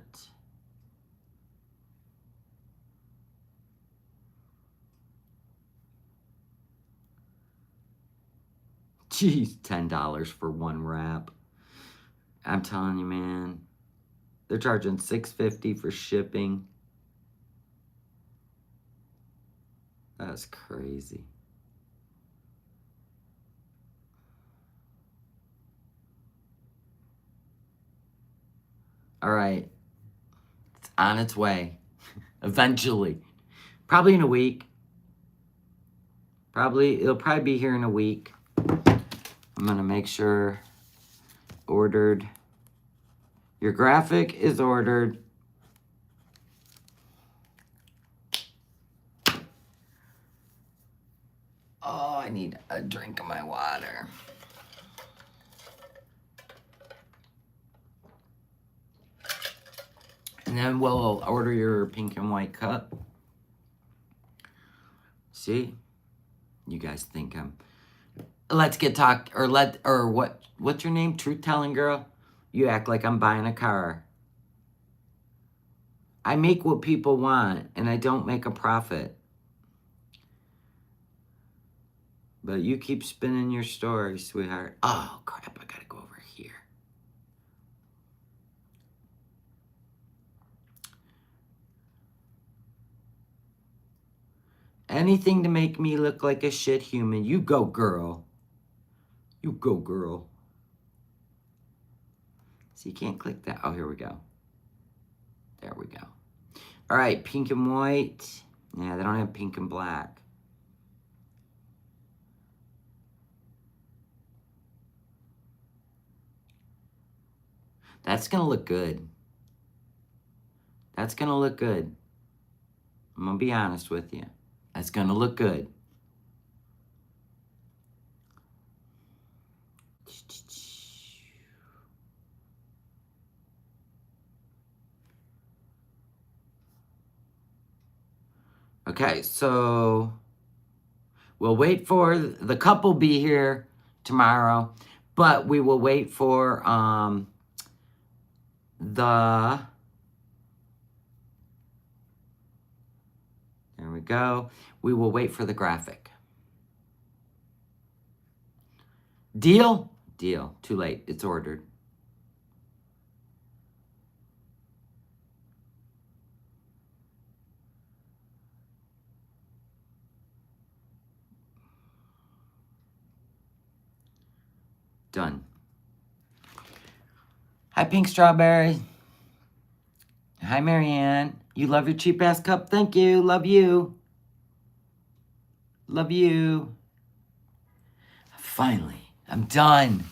Speaker 1: Jeez, $10 for one wrap. I'm telling you, man. They're charging $6.50 for shipping. That's crazy. All right. It's on its way. Eventually. Probably in a week. It'll probably be here in a week. I'm going to make sure ordered. Your graphic is ordered. Oh, I need a drink of my water. And then we'll order your pink and white cup. See? You guys think I'm... Let's get talk... Or what's your name? Truth-telling girl? You act like I'm buying a car. I make what people want, and I don't make a profit. But you keep spinning your story, sweetheart. Oh, crap, I gotta go over here. Anything to make me look like a shit human. You go, girl. You go, girl. So you can't click that. Oh, here we go. There we go. All right, pink and white. Yeah, they don't have pink and black. That's going to look good. That's going to look good. I'm going to be honest with you. That's going to look good. Okay, so we'll wait for the cup will be here tomorrow, but we will wait for there we go. We will wait for the graphic. Deal? Deal. Too late. It's ordered. Done. Hi, Pink Strawberry. Hi, Marianne. You love your cheap-ass cup? Thank you. Love you. Love you. Finally, I'm done.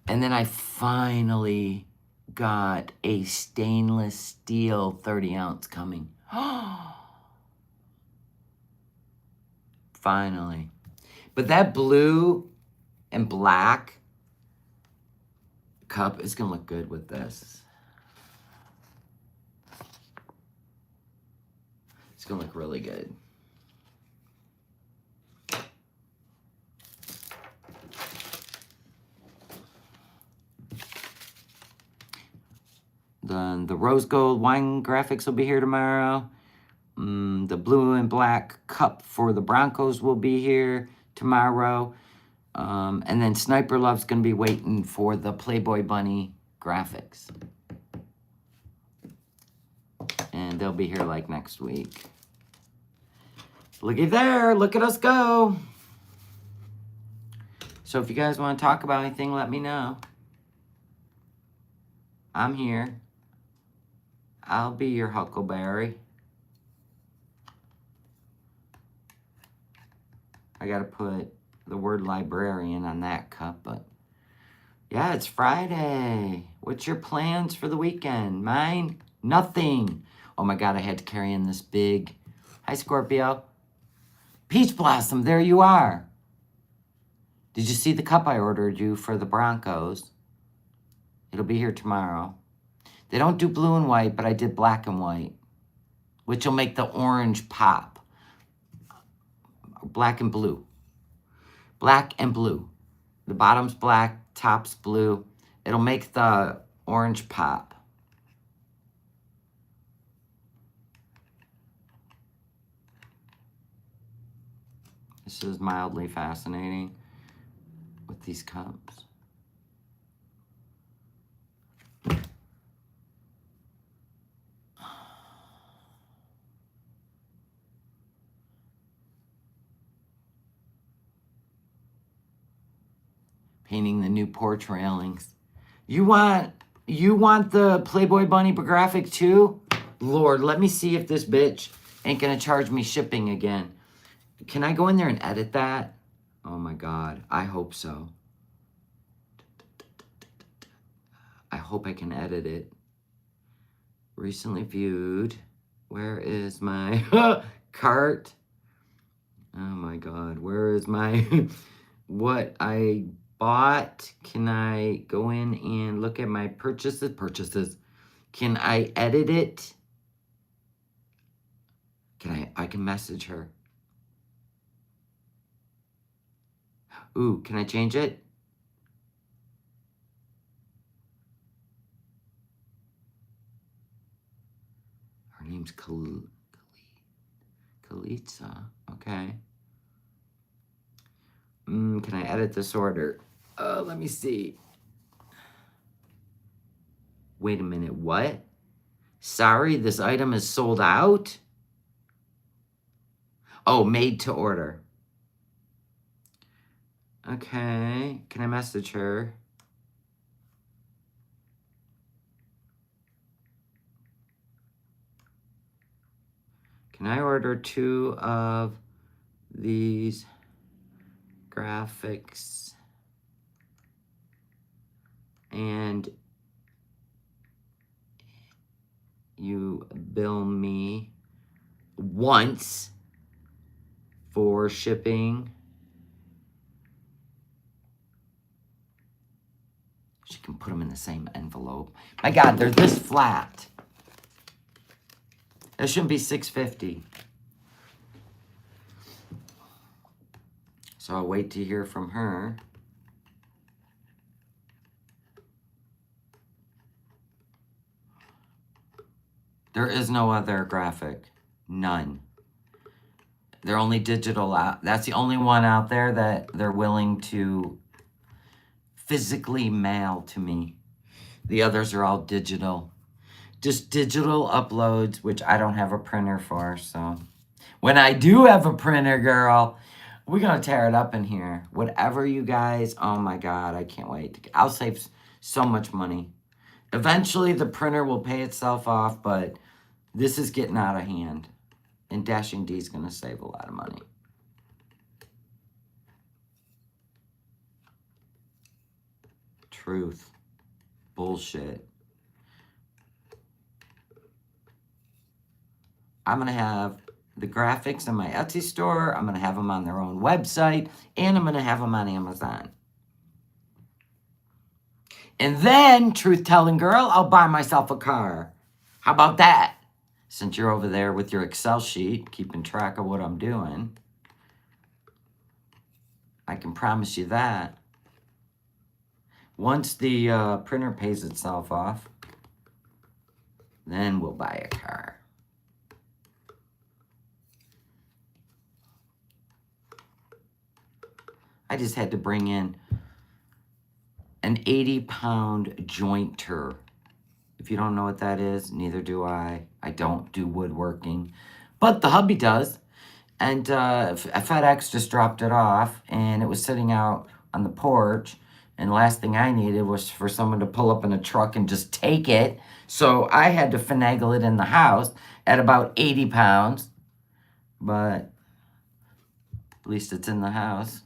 Speaker 1: And then I finally got a stainless steel 30-ounce coming. Finally. But that blue and black cup is going to look good with this. It's going to look really good. Then the rose gold wine graphics will be here tomorrow. The blue and black cup for the Broncos will be here tomorrow. And then Sniper Love's going to be waiting for the Playboy Bunny graphics. And they'll be here like next week. Looky there. Look at us go. So if you guys want to talk about anything, let me know. I'm here. I'll be your Huckleberry. I got to put the word librarian on that cup, but yeah, it's Friday. What's your plans for the weekend? Mine? Nothing. Oh my God, I had to carry in this big... Hi, Scorpio. Peach Blossom, there you are. Did you see the cup I ordered you for the Broncos? It'll be here tomorrow. They don't do blue and white, but I did black and white, which will make the orange pop. Black and blue. Black and blue. The bottom's black, top's blue. It'll make the orange pop. This is mildly fascinating with these cups. Painting the new porch railings. You want You want the Playboy Bunny graphic too? Lord, let me see if this bitch ain't gonna charge me shipping again. Can I go in there and edit that? Oh my God, I hope so. I hope I can edit it. Recently viewed. Where is my cart? Oh my God, where is my what I bought? Can I go in and look at my purchases? Can I edit it? I can message her. Ooh, can I change it? Her name's Kalitza. Okay. Can I edit this order? Let me see. Wait a minute, what? Sorry, this item is sold out? Oh, made to order. Okay, can I message her? Can I order 2 of these graphics and you bill me once for shipping? She can put them in the same envelope. My God, they're this flat. That shouldn't be $6.50. So I'll wait to hear from her. There is no other graphic. None. They're only digital out. That's the only one out there that they're willing to physically mail to me. The others are all digital. Just digital uploads, which I don't have a printer for, so. When I do have a printer, girl, we're going to tear it up in here. Whatever you guys, oh my God, I can't wait. I'll save so much money. Eventually, the printer will pay itself off, but this is getting out of hand. And Dashing D is going to save a lot of money. Truth. Bullshit. I'm going to have the graphics in my Etsy store. I'm going to have them on their own website. And I'm going to have them on Amazon. And then, truth-telling girl, I'll buy myself a car. How about that? Since you're over there with your Excel sheet, keeping track of what I'm doing. I can promise you that. Once the printer pays itself off, then we'll buy a car. I just had to bring in an 80-pound jointer. If you don't know what that is, neither do I. I don't do woodworking, but the hubby does. And FedEx just dropped it off, and it was sitting out on the porch. And the last thing I needed was for someone to pull up in a truck and just take it. So I had to finagle it in the house at about 80 pounds. But at least it's in the house,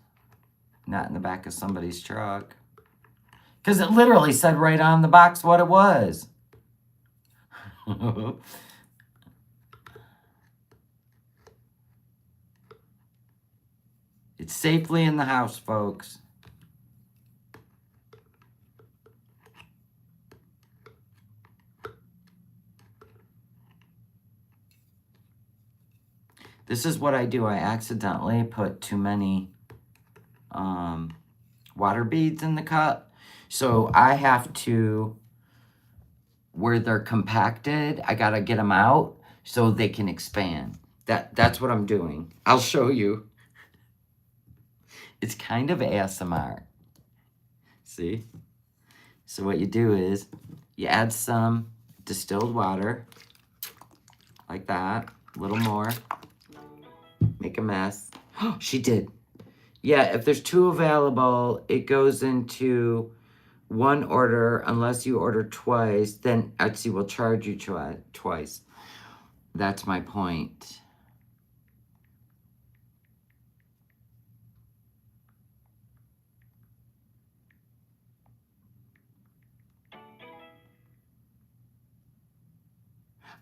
Speaker 1: not in the back of somebody's truck. Because it literally said right on the box what it was. It's safely in the house, folks. This is what I do. I accidentally put too many water beads in the cup. So I have to, where they're compacted, I got to get them out so they can expand. That's what I'm doing. I'll show you. It's kind of ASMR. See? So what you do is you add some distilled water, like that, a little more. Make a mess. She did. Yeah, if there's 2 available, it goes into one order, unless you order twice, then Etsy will charge you twice. That's my point.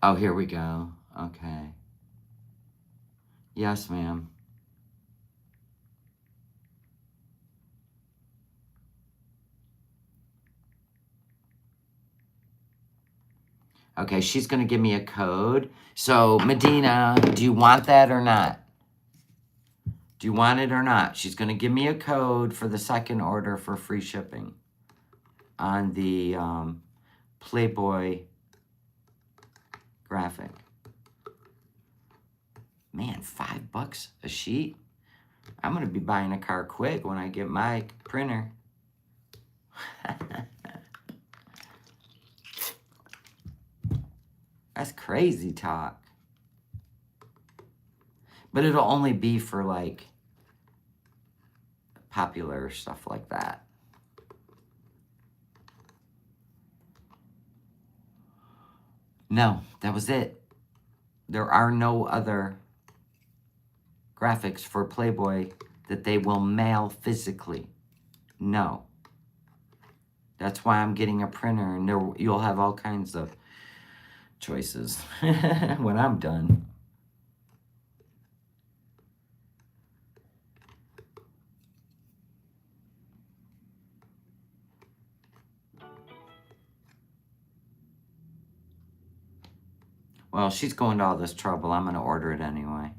Speaker 1: Oh, here we go. Okay. Yes, ma'am. Okay, she's going to give me a code. So, Medina, do you want that or not? Do you want it or not? She's going to give me a code for the second order for free shipping on the Playboy graphic. Man, $5 a sheet? I'm going to be buying a car quick when I get my printer. That's crazy talk. But it'll only be for, like, popular stuff like that. No, that was it. There are no other graphics for Playboy that they will mail physically. No. That's why I'm getting a printer, and you'll have all kinds of choices when I'm done. Well, she's going to all this trouble. I'm going to order it anyway.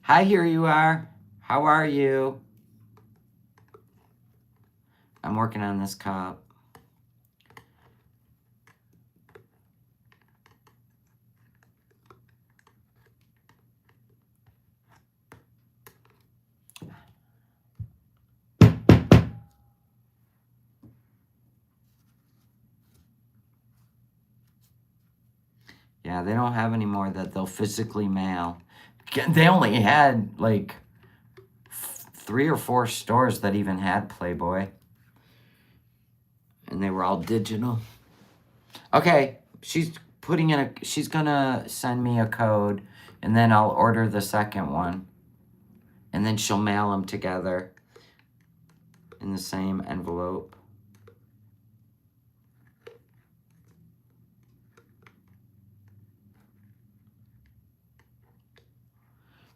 Speaker 1: Hi, here you are. How are you? I'm working on this cup. Yeah, they don't have any more that they'll physically mail. They only had, like, 3 or 4 stores that even had Playboy. And they were all digital. Okay, she's gonna send me a code, and then I'll order the second one. And then she'll mail them together in the same envelope.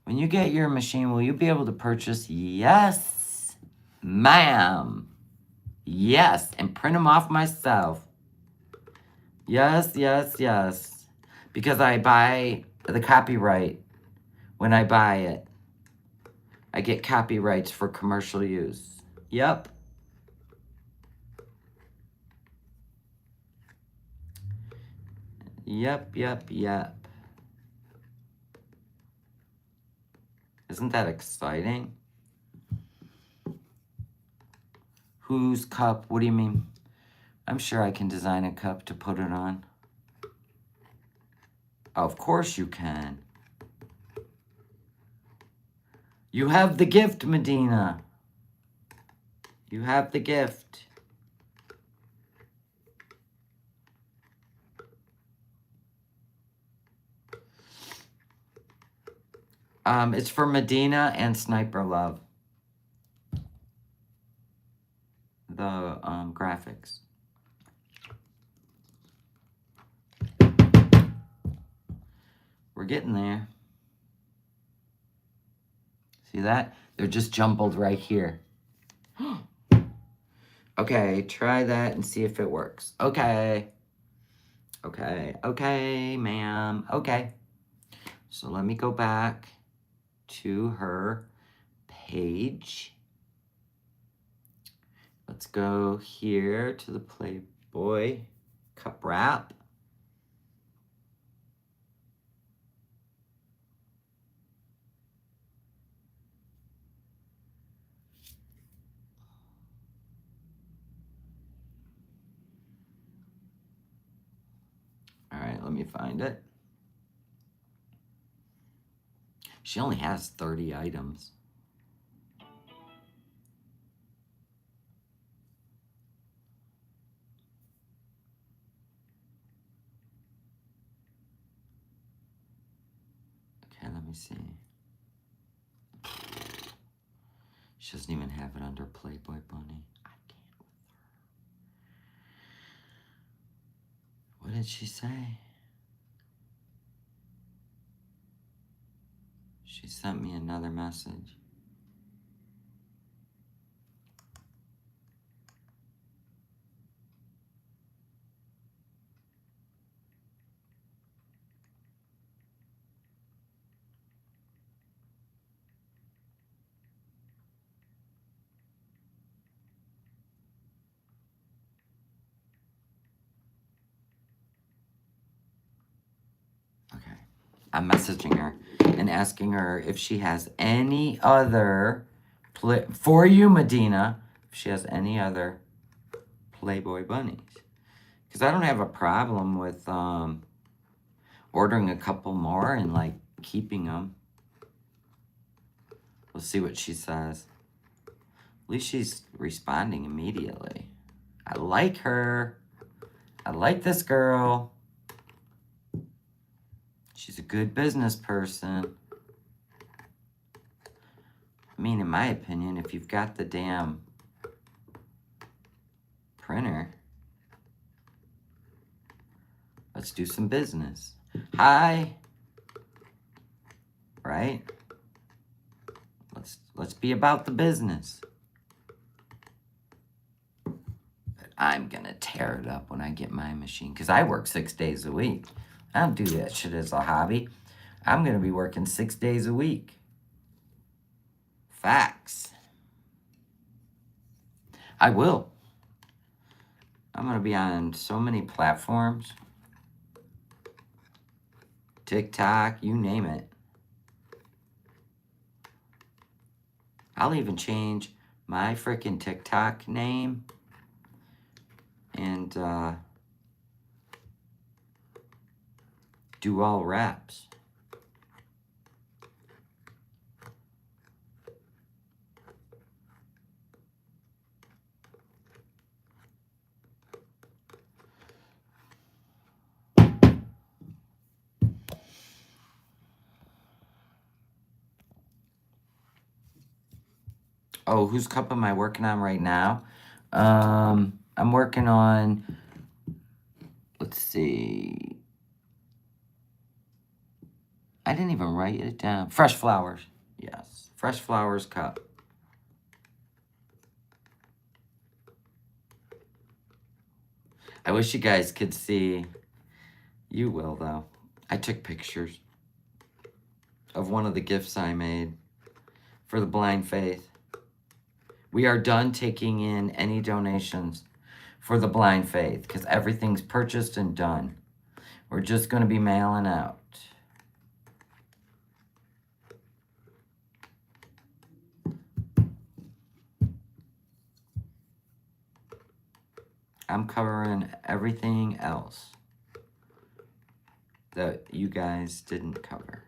Speaker 1: When you get your machine, will you be able to purchase? Yes, ma'am. Yes, and print them off myself. Yes, yes, yes. Because I buy the copyright when I buy it. I get copyrights for commercial use. Yep. Yep, yep, yep. Isn't that exciting? Whose cup? What do you mean? I'm sure I can design a cup to put it on. Of course you can. You have the gift, Medina. You have the gift. It's for Medina and Sniper Love. The graphics. We're getting there. See that? They're just jumbled right here. Okay, try that and see if it works. Okay. Okay, okay, ma'am. Okay. So let me go back to her page. Let's go here to the Playboy cup wrap. All right, let me find it. She only has 30 items. Okay, let me see. She doesn't even have it under Playboy Bunny. I can't with her. What did she say? She sent me another message. Okay. I'm messaging her and asking her if she has any other for you, Medina, if she has any other Playboy bunnies. Because I don't have a problem with ordering a couple more and like keeping them. We'll see what she says. At least she's responding immediately. I like her. I like this girl. She's a good business person. I mean, in my opinion, if you've got the damn printer, let's do some business. Hi. Right? Let's be about the business. But I'm gonna tear it up when I get my machine, because I work 6 days a week. I don't do that shit as a hobby. I'm gonna be working 6 days a week. Facts. I will. I'm gonna be on so many platforms. TikTok, you name it. I'll even change my freaking TikTok name and do all raps. Oh, whose cup am I working on right now? I'm working on, let's see. I didn't even write it down. Fresh Flowers. Yes, Fresh Flowers cup. I wish you guys could see. You will, though. I took pictures of one of the gifts I made for the Blind Faith. We are done taking in any donations for the Blind Faith because everything's purchased and done. We're just going to be mailing out. I'm covering everything else that you guys didn't cover.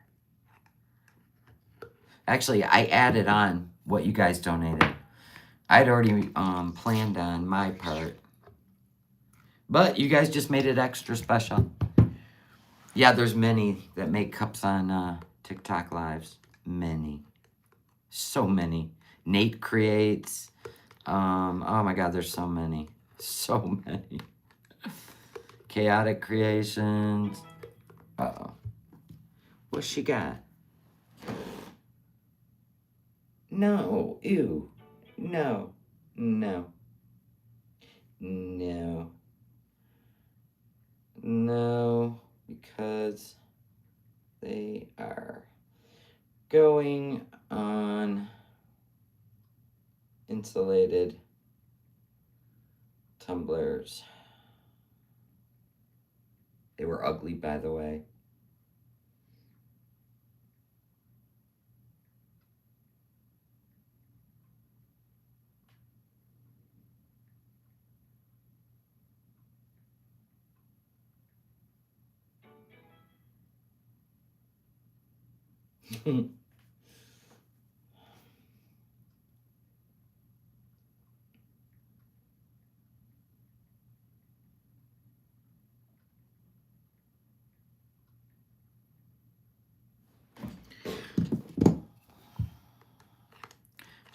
Speaker 1: Actually, I added on what you guys donated. I'd already planned on my part. But you guys just made it extra special. Yeah, there's many that make cups on TikTok lives. Many. So many. Nate creates. Oh my God, there's so many. So many. Chaotic Creations. Uh-oh. What's she got? No. Ew. No. No. No. No. Because they are going on insulated tumblers. They were ugly, by the way.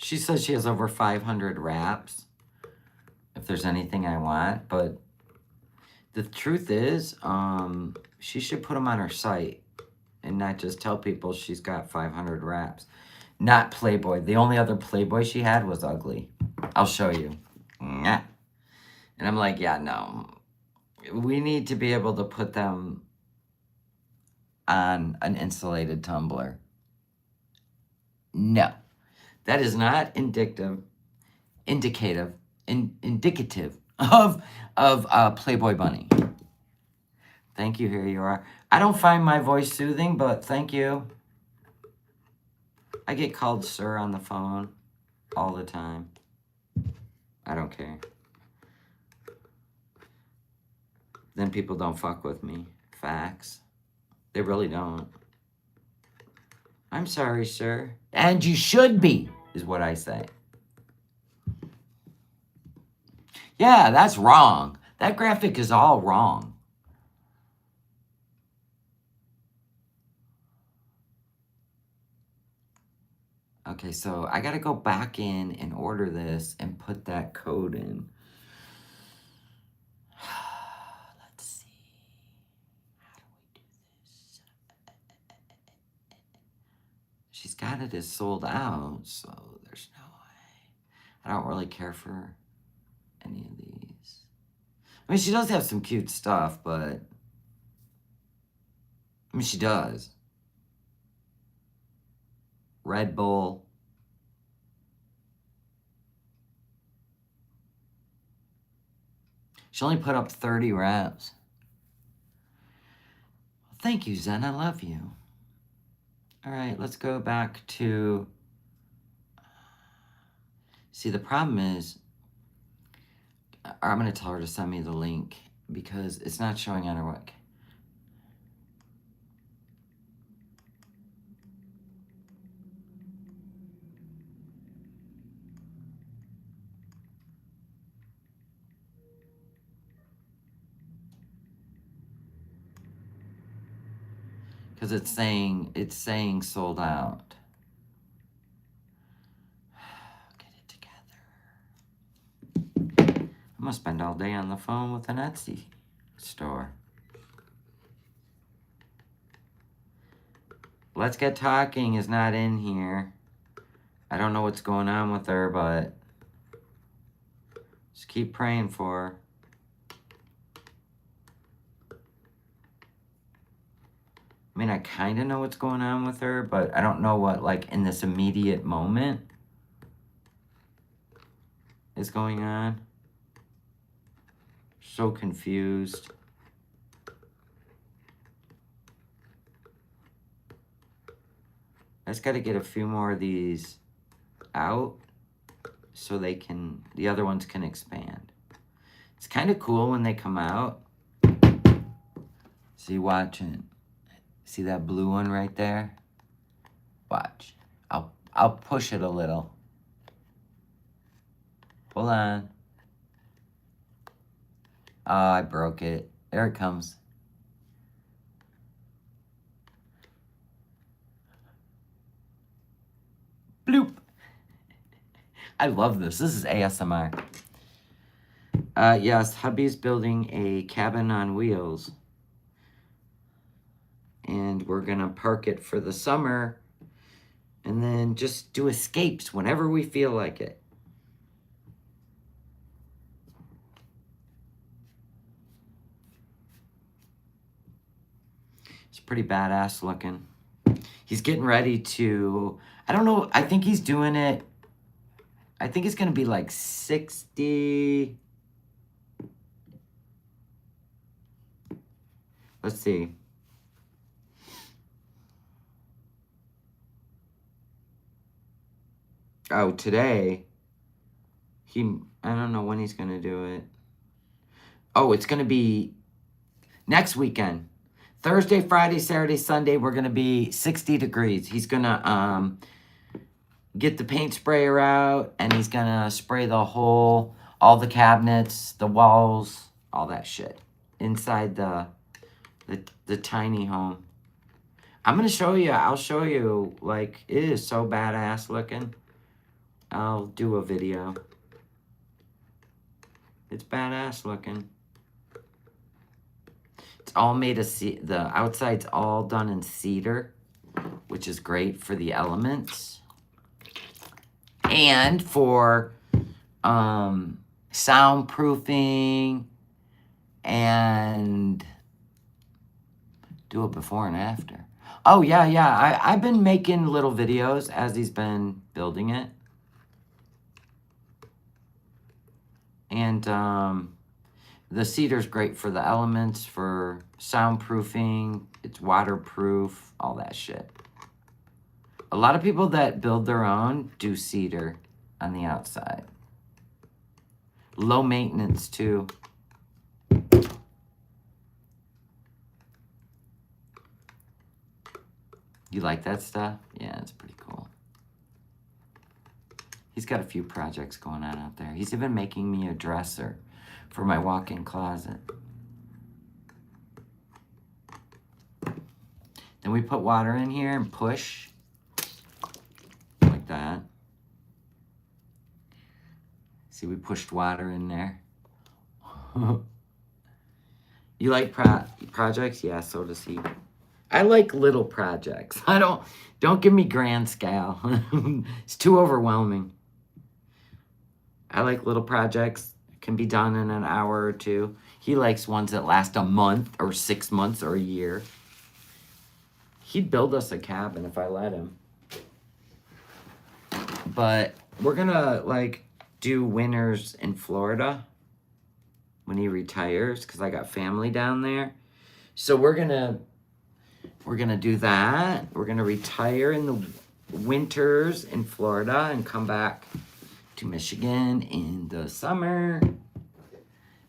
Speaker 1: She says she has over 500 wraps. If there's anything I want, but the truth is, she should put them on her site and not just tell people she's got 500 wraps. Not Playboy. The only other Playboy she had was ugly. I'll show you. And I'm like, yeah, no. We need to be able to put them on an insulated tumbler. No. That is not indicative of Playboy Bunny. Thank you, here you are. I don't find my voice soothing, but thank you. I get called sir on the phone all the time. I don't care. Then people don't fuck with me. Facts. They really don't. I'm sorry, sir. And you should be, is what I say. Yeah, that's wrong. That graphic is all wrong. Okay, so I gotta go back in and order this and put that code in. Let's see. How do we do this? She's got it as sold out, so there's no way. I don't really care for any of these. I mean, she does have some cute stuff, but... I mean, she does. Red Bull. She only put up 30 wraps. Thank you, Zen. I love you. All right, let's go back to... See, the problem is... I'm going to tell her to send me the link because it's not showing on her website. Because it's saying sold out. Get it together. I'm gonna spend all day on the phone with an Etsy store. Let's Get Talking is not in here. I don't know what's going on with her, but just keep praying for her. I mean, I kind of know what's going on with her, but I don't know what, like, in this immediate moment is going on. So confused. I just got to get a few more of these out so they can, the other ones can expand. It's kind of cool when they come out. See, watching. See that blue one right there? Watch. I'll push it a little. Hold on. Oh, I broke it. There it comes. Bloop. I love this. This is ASMR. Yes, hubby's building a cabin on wheels. And we're going to park it for the summer and then just do escapes whenever we feel like it. It's pretty badass looking. He's getting ready to, I don't know, I think he's doing it, I think it's going to be like 60. Let's see. Oh, today, I don't know when he's going to do it. Oh, it's going to be next weekend. Thursday, Friday, Saturday, Sunday, we're going to be 60 degrees. He's going to get the paint sprayer out, and he's going to spray the whole, all the cabinets, the walls, all that shit inside the tiny home. I'm going to show you, I'll show you, like, it is so badass looking. I'll do a video. It's badass looking. It's all made of the outside's all done in cedar, which is great for the elements and for soundproofing, and do it before and after. Oh yeah. I've been making little videos as he's been building it. And the cedar's great for the elements, for soundproofing. It's waterproof, all that shit. A lot of people that build their own do cedar on the outside. Low maintenance too. You like that stuff? Yeah, it's pretty cool. He's got a few projects going on out there. He's even making me a dresser for my walk-in closet. Then we put water in here and push like that. See, we pushed water in there. You like projects? Yeah, so does he. I like little projects. Don't give me grand scale. It's too overwhelming. I like little projects. It can be done in an hour or two. He likes ones that last a month or 6 months or a year. He'd build us a cabin if I let him. But we're gonna like do winters in Florida when he retires, because I got family down there. So we're gonna do that. We're gonna retire in the winters in Florida and come back to Michigan in the summer,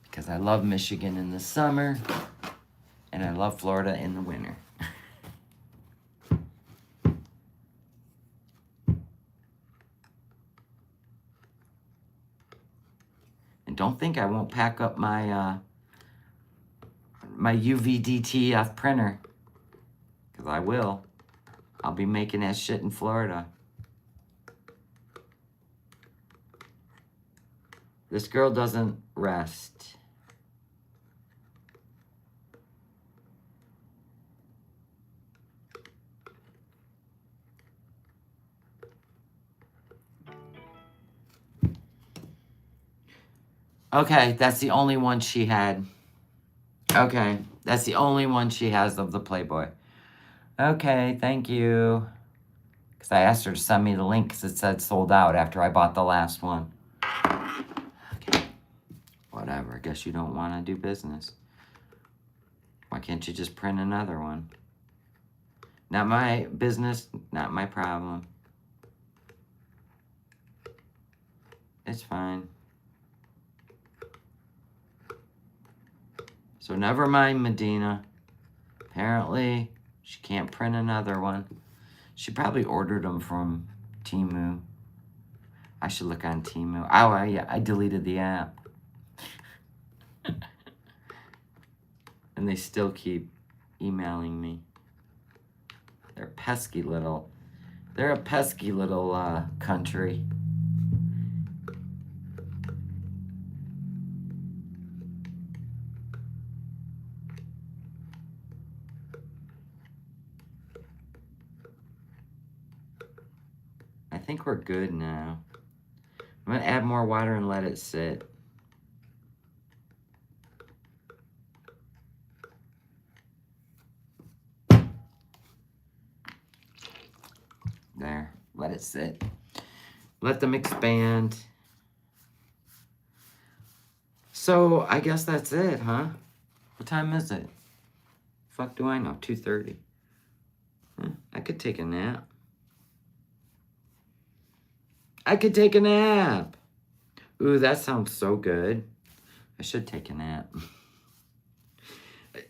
Speaker 1: because I love Michigan in the summer and I love Florida in the winter. And don't think I won't pack up my my UVDTF printer, because I will. I'll be making that shit in Florida. This girl doesn't rest. Okay, that's the only one she had. Okay, that's the only one she has of the Playboy. Okay, thank you. Because I asked her to send me the link because it said sold out after I bought the last one. Okay, whatever. I guess you don't want to do business. Why can't you just print another one? Not my business, not my problem. It's fine. So never mind, Medina. Apparently, she can't print another one. She probably ordered them from Temu. I should look on Temu. Oh, I deleted the app. And they still keep emailing me. They're a pesky little country. I think we're good now. I'm gonna add more water and let it sit. There, let it sit. Let them expand. So I guess that's it, huh? What time is it? Fuck do I know? 2:30. I could take a nap. I could take a nap. Ooh, that sounds so good. I should take a nap.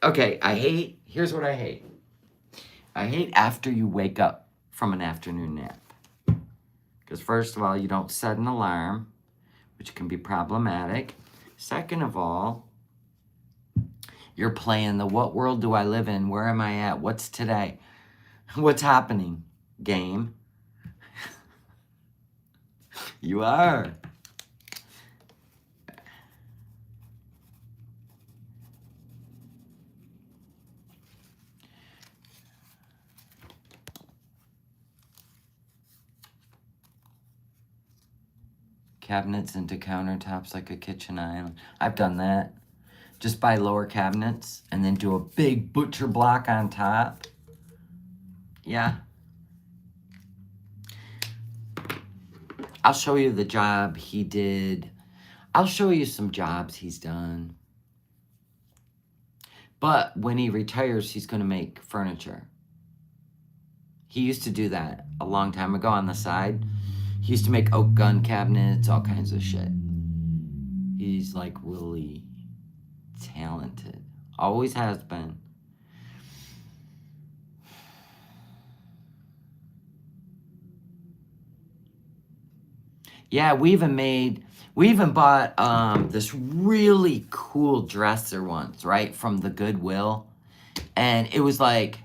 Speaker 1: Okay, here's what I hate. I hate after you wake up from an afternoon nap. Because first of all, you don't set an alarm, which can be problematic. Second of all, you're playing the what world do I live in? Where am I at? What's today? What's happening? Game. You are. Cabinets into countertops like a kitchen island. I've done that. Just buy lower cabinets and then do a big butcher block on top. Yeah. I'll show you the job he did. I'll show you some jobs he's done. But when he retires, he's going to make furniture. He used to do that a long time ago on the side. He used to make oak gun cabinets, all kinds of shit. He's like really talented. Always has been. Yeah, we even bought this really cool dresser once, right? From the Goodwill. And it was like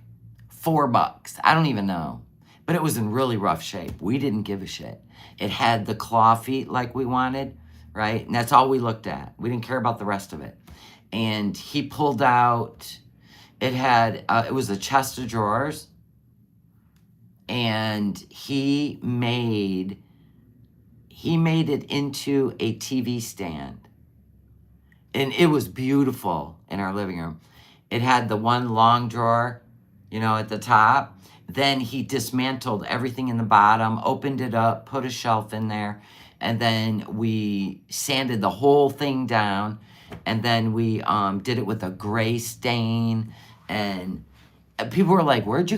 Speaker 1: $4. I don't even know. But it was in really rough shape. We didn't give a shit. It had the claw feet like we wanted, right? And that's all we looked at. We didn't care about the rest of it. And he pulled out, it was a chest of drawers. And he made it into a TV stand. And it was beautiful in our living room. It had the one long drawer, at the top. Then he dismantled everything in the bottom, opened it up, put a shelf in there, and then we sanded the whole thing down. And then we did it with a gray stain. And people were like, where'd you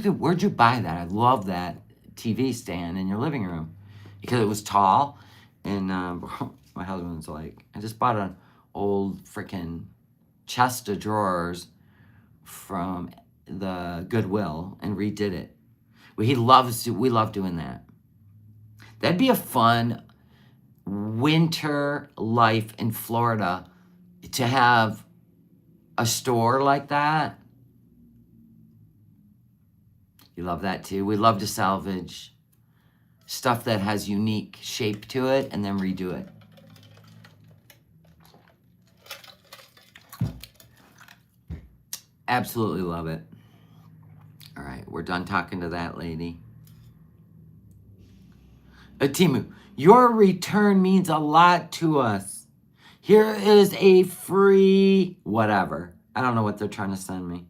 Speaker 1: buy that? I love that TV stand in your living room. Because it was tall. And my husband's like, I just bought an old freaking chest of drawers from the Goodwill and redid it. We love doing that. That'd be a fun winter life in Florida to have a store like that. You love that too. We love to salvage stuff that has unique shape to it and then redo it. Absolutely love it. All right, we're done talking to that lady. Timu, your return means a lot to us. Here is a free whatever. I don't know what they're trying to send me.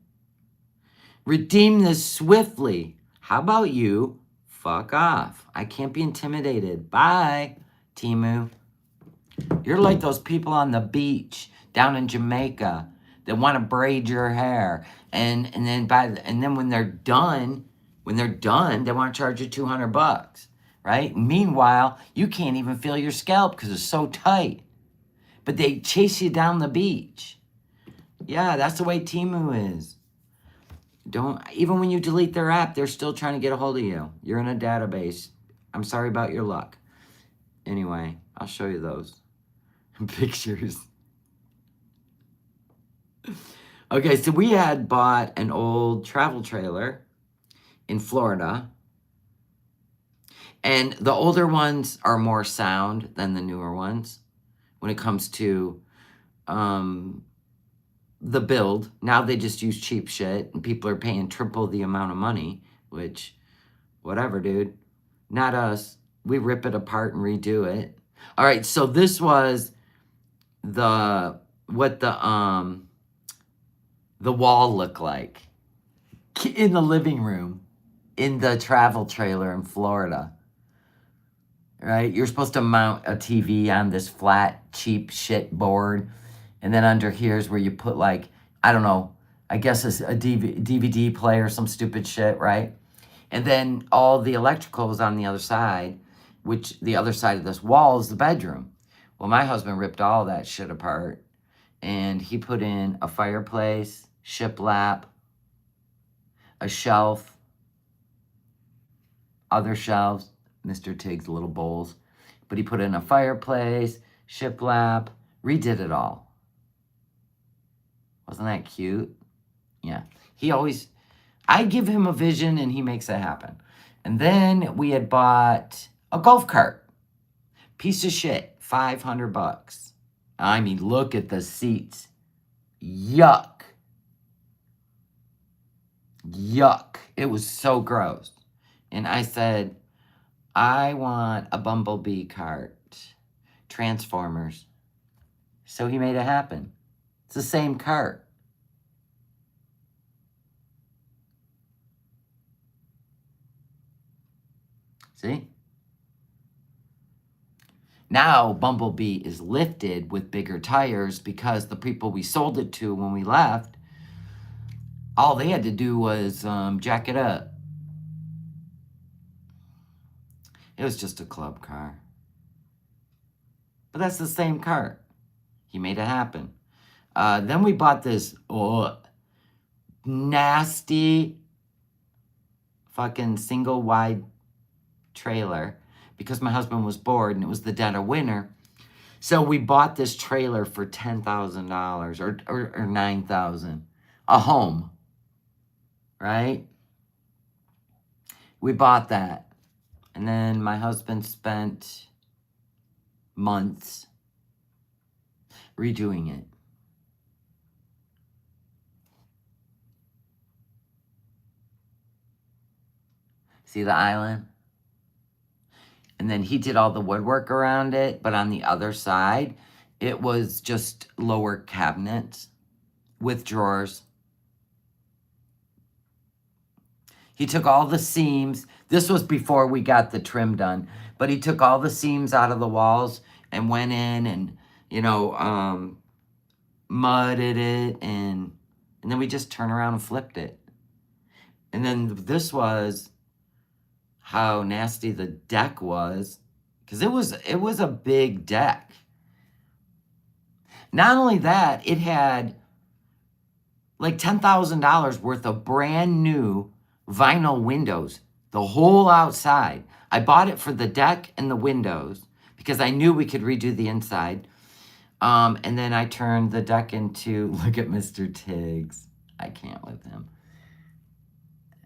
Speaker 1: Redeem this swiftly. How about you? Fuck off. I can't be intimidated. Bye, Timu. You're like those people on the beach down in Jamaica that want to braid your hair. And then when they're done, they want to charge you $200, right? Meanwhile, you can't even feel your scalp because it's so tight. But they chase you down the beach. Yeah, that's the way Timu is. Even when you delete their app, they're still trying to get a hold of you. You're in a database. I'm sorry about your luck. Anyway, I'll show you those pictures. Okay, so we had bought an old travel trailer in Florida. And the older ones are more sound than the newer ones when it comes to the build. Now they just use cheap shit and people are paying triple the amount of money, which, whatever, dude. Not us. We rip it apart and redo it. All right, so this was what the wall looked like in the living room in the travel trailer in Florida. Right? You're supposed to mount a TV on this flat, cheap shit board. And then under here is where you put, like, I don't know, I guess it's a DVD player, some stupid shit, right? And then all the electrical is on the other side, which the other side of this wall is the bedroom. Well, my husband ripped all that shit apart. And he put in a fireplace, shiplap, a shelf, other shelves, Mr. Tig's little bowls. But he put in a fireplace, shiplap, redid it all. Wasn't that cute? Yeah. I give him a vision and he makes it happen. And then we had bought a golf cart. Piece of shit, $500. I mean, look at the seats. Yuck. Yuck. It was so gross. And I said, I want a Bumblebee cart. Transformers. So he made it happen. It's the same cart. See? Now Bumblebee is lifted with bigger tires because the people we sold it to when we left, all they had to do was jack it up. It was just a club car. But that's the same cart. He made it happen. Then we bought this nasty fucking single wide trailer because my husband was bored and it was the dead of winter. So we bought this trailer for $10,000 or $9,000. A home. Right? We bought that. And then my husband spent months redoing it. See the island? And then he did all the woodwork around it, but on the other side, it was just lower cabinets with drawers. He took all the seams. This was before we got the trim done, but he took all the seams out of the walls and went in and, you know, mudded it, and then we just turned around and flipped it. And then this was how nasty the deck was, because it was a big deck. Not only that, it had like $10,000 worth of brand new vinyl windows, the whole outside. I bought it for the deck and the windows because I knew we could redo the inside. And then I turned the deck into, look at Mr. Tiggs. I can't with him.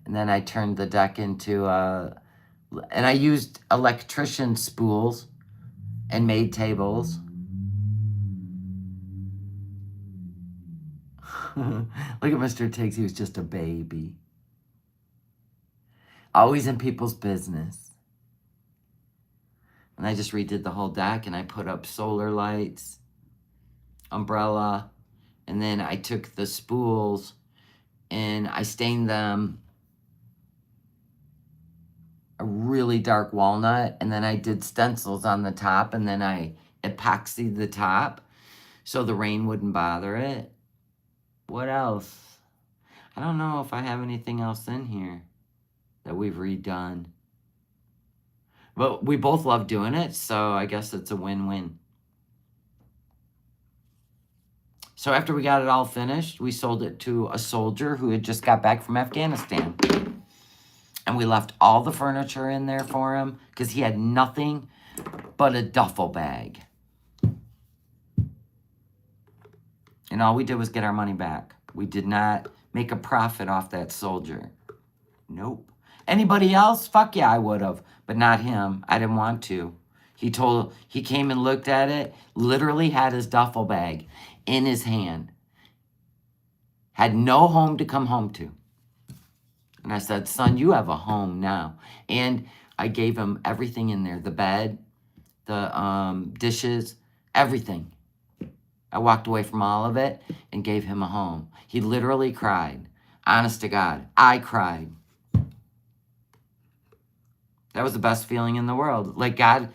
Speaker 1: And then I turned the deck into, and I used electrician spools and made tables. Look at Mr. Tiggs, he was just a baby. Always in people's business. And I just redid the whole deck and I put up solar lights, umbrella, and then I took the spools and I stained them a really dark walnut, and then I did stencils on the top, and then I epoxied the top so the rain wouldn't bother it. What else? I don't know if I have anything else in here that we've redone. But we both love doing it, so I guess it's a win-win. So after we got it all finished, we sold it to a soldier who had just got back from Afghanistan. And we left all the furniture in there for him because he had nothing but a duffel bag. And all we did was get our money back. We did not make a profit off that soldier. Nope. Anybody else? Fuck yeah, I would have. But not him. I didn't want to. He came and looked at it, literally had his duffel bag in his hand. Had no home to come home to. And I said, son, you have a home now. And I gave him everything in there. The bed, the dishes, everything. I walked away from all of it and gave him a home. He literally cried. Honest to God, I cried. That was the best feeling in the world. Like God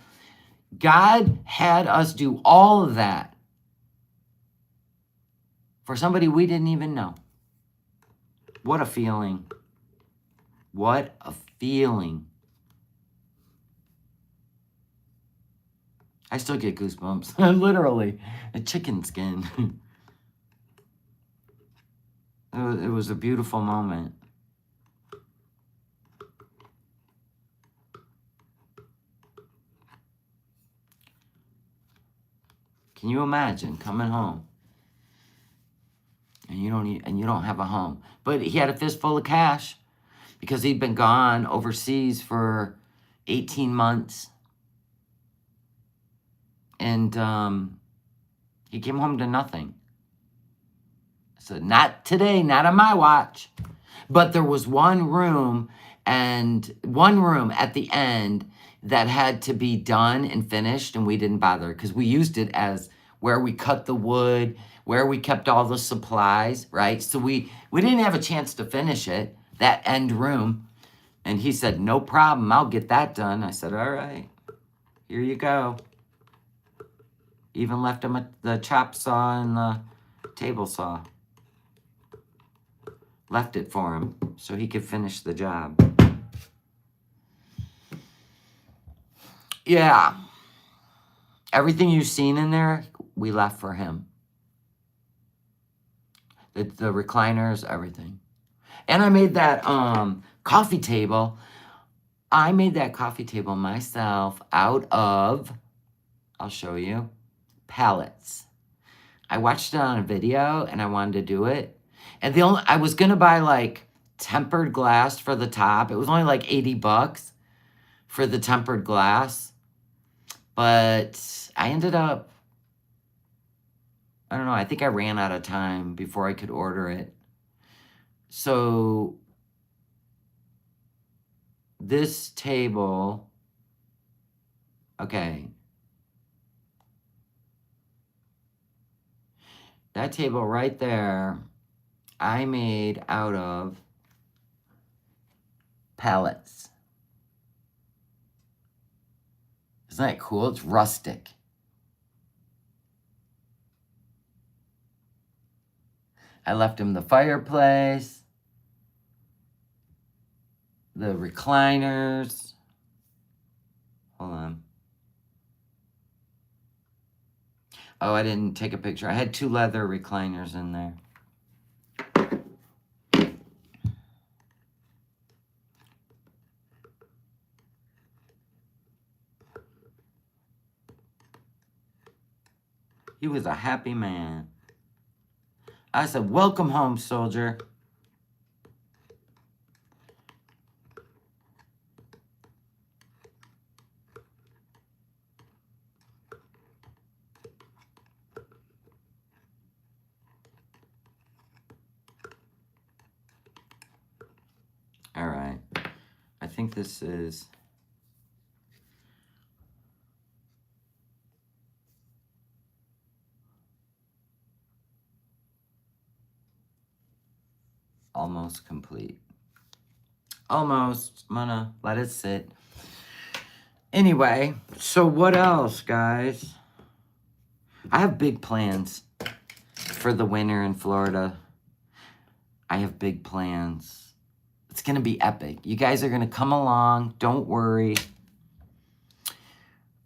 Speaker 1: had us do all of that for somebody we didn't even know. What a feeling. What a feeling. I still get goosebumps. Literally. A chicken skin. It was a beautiful moment. Can you imagine coming home and you don't have a home? But he had a fistful of cash because he'd been gone overseas for 18 months. And he came home to nothing. I said, not today, not on my watch. But there was one room at the end that had to be done and finished, and we didn't bother because we used it as where we cut the wood, where we kept all the supplies, right? So we didn't have a chance to finish it, that end room. And he said, no problem, I'll get that done. I said, all right, here you go. Even left him the chop saw and the table saw. Left it for him so he could finish the job. Yeah. Everything you've seen in there, we left for him. The recliners, everything. And I made that coffee table. I made that coffee table myself out of, I'll show you, pallets. I watched it on a video and I wanted to do it. And I was gonna buy like tempered glass for the top. It was only like $80 for the tempered glass. But I ended up, I don't know, I think I ran out of time before I could order it. So this table, okay. That table right there, I made out of pallets. Isn't that cool? It's rustic. I left him the fireplace, the recliners. Hold on. Oh, I didn't take a picture. I had 2 leather recliners in there. He was a happy man. I said, welcome home, soldier. All right. I think this is... almost complete. Almost. I'm gonna let it sit. Anyway, so what else, guys? I have big plans for the winter in Florida. I have big plans. It's gonna be epic. You guys are gonna come along. Don't worry.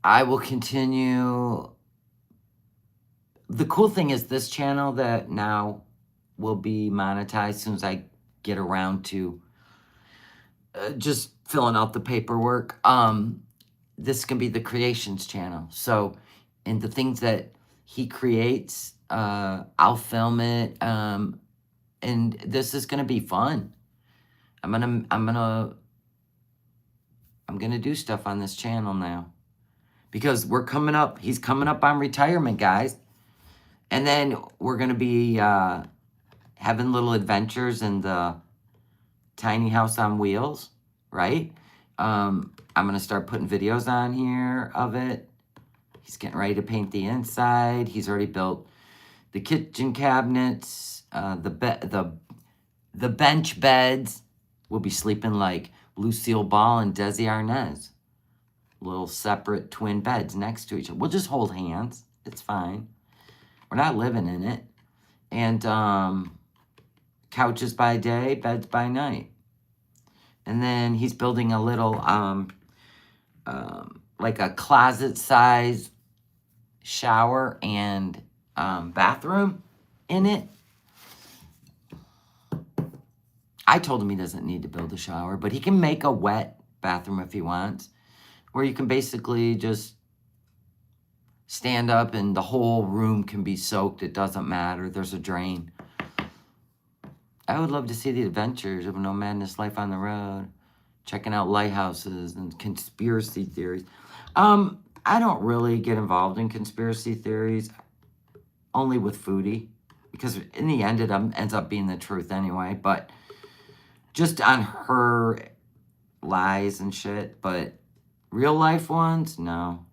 Speaker 1: I will continue. The cool thing is this channel that now will be monetized as soon as I get around to just filling out the paperwork. This can be the creations channel. So, and the things that he creates, I'll film it. And this is gonna be fun. I'm gonna do stuff on this channel now because we're coming up. He's coming up on retirement, guys, and then we're gonna be having little adventures in the tiny house on wheels, right? I'm gonna start putting videos on here of it. He's getting ready to paint the inside. He's already built the kitchen cabinets, the bench beds. We'll be sleeping like Lucille Ball and Desi Arnaz. Little separate twin beds next to each other. We'll just hold hands. It's fine. We're not living in it. And couches by day, beds by night. And then he's building a little, like a closet size shower and bathroom in it. I told him he doesn't need to build a shower, but he can make a wet bathroom if he wants, where you can basically just stand up and the whole room can be soaked. It doesn't matter. There's a drain. I would love to see the adventures of No Madness Life on the Road, checking out lighthouses and conspiracy theories. I I don't really get involved in conspiracy theories, only with Foodie, because in the end it ends up being the truth anyway, but just on her lies and shit, but real life ones, no.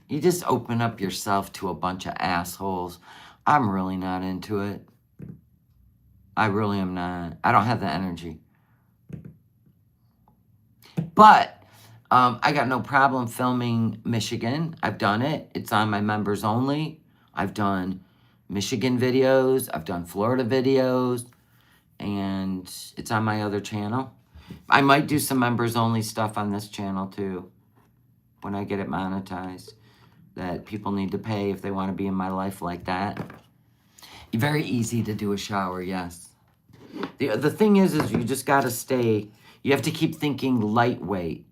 Speaker 1: You just open up yourself to a bunch of assholes. I'm really not into it. I really am not. I don't have the energy. But I got no problem filming Michigan. I've done it. It's on my members only. I've done Michigan videos. I've done Florida videos. And it's on my other channel. I might do some members only stuff on this channel too, when I get it monetized, that people need to pay if they want to be in my life like that. Very easy to do a shower, yes. The thing is you just got to stay, you have to keep thinking lightweight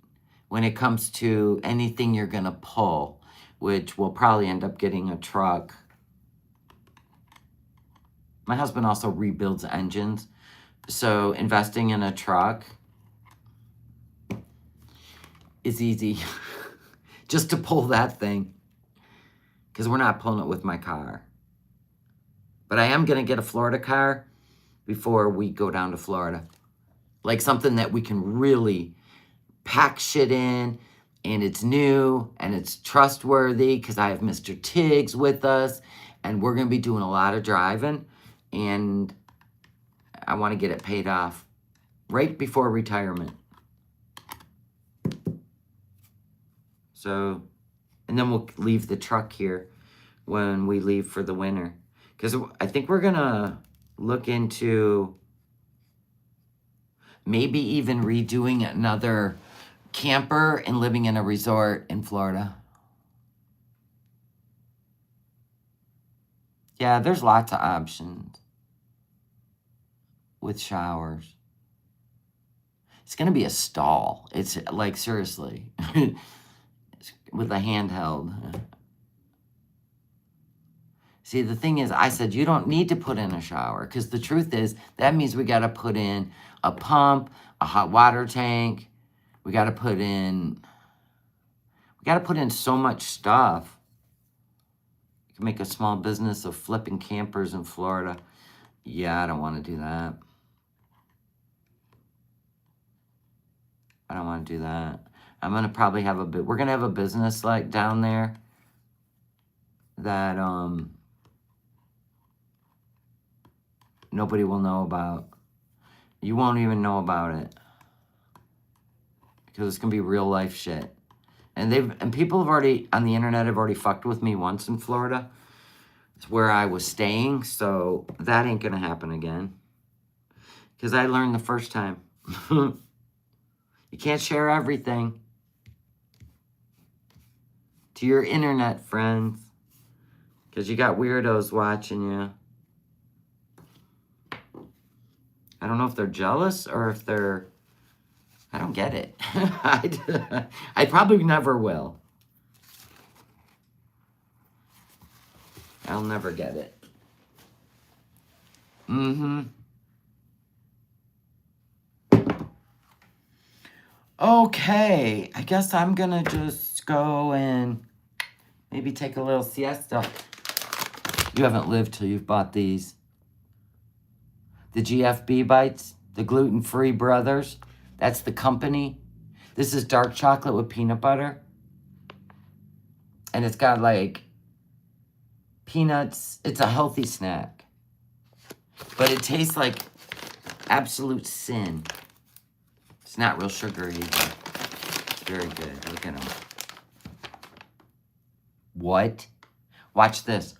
Speaker 1: when it comes to anything you're going to pull, which will probably end up getting a truck. My husband also rebuilds engines, so investing in a truck is easy. Just to pull that thing, because we're not pulling it with my car. But I am going to get a Florida car before we go down to Florida. Like something that we can really pack shit in, and it's new, and it's trustworthy, because I have Mr. Tiggs with us, and we're going to be doing a lot of driving, and I want to get it paid off right before retirement. So, and then we'll leave the truck here when we leave for the winter. Because I think we're going to look into maybe even redoing another camper and living in a resort in Florida. Yeah, there's lots of options with showers. It's going to be a stall. It's like, seriously, with a handheld. See, the thing is, I said, you don't need to put in a shower, because the truth is, that means we got to put in a pump, a hot water tank. We got to put in so much stuff. You can make a small business of flipping campers in Florida. Yeah, I don't want to do that. I don't want to do that. I'm going to probably have we're going to have a business like down there that, nobody will know about. You won't even know about it. Because it's going to be real life shit. And people have already, on the internet, have already fucked with me once in Florida. It's where I was staying, so that ain't going to happen again. Because I learned the first time. You can't share everything to your internet friends. Because you got weirdos watching you. I don't know if they're jealous or if they're... I don't get it. I probably never will. I'll never get it. Okay, I guess I'm gonna just go and maybe take a little siesta. You haven't lived till you've bought these. The GFB bites, the gluten-free brothers. That's the company. This is dark chocolate with peanut butter. And it's got like peanuts. It's a healthy snack. But it tastes like absolute sin. It's not real sugary, but it's very good. Look at them. What? Watch this.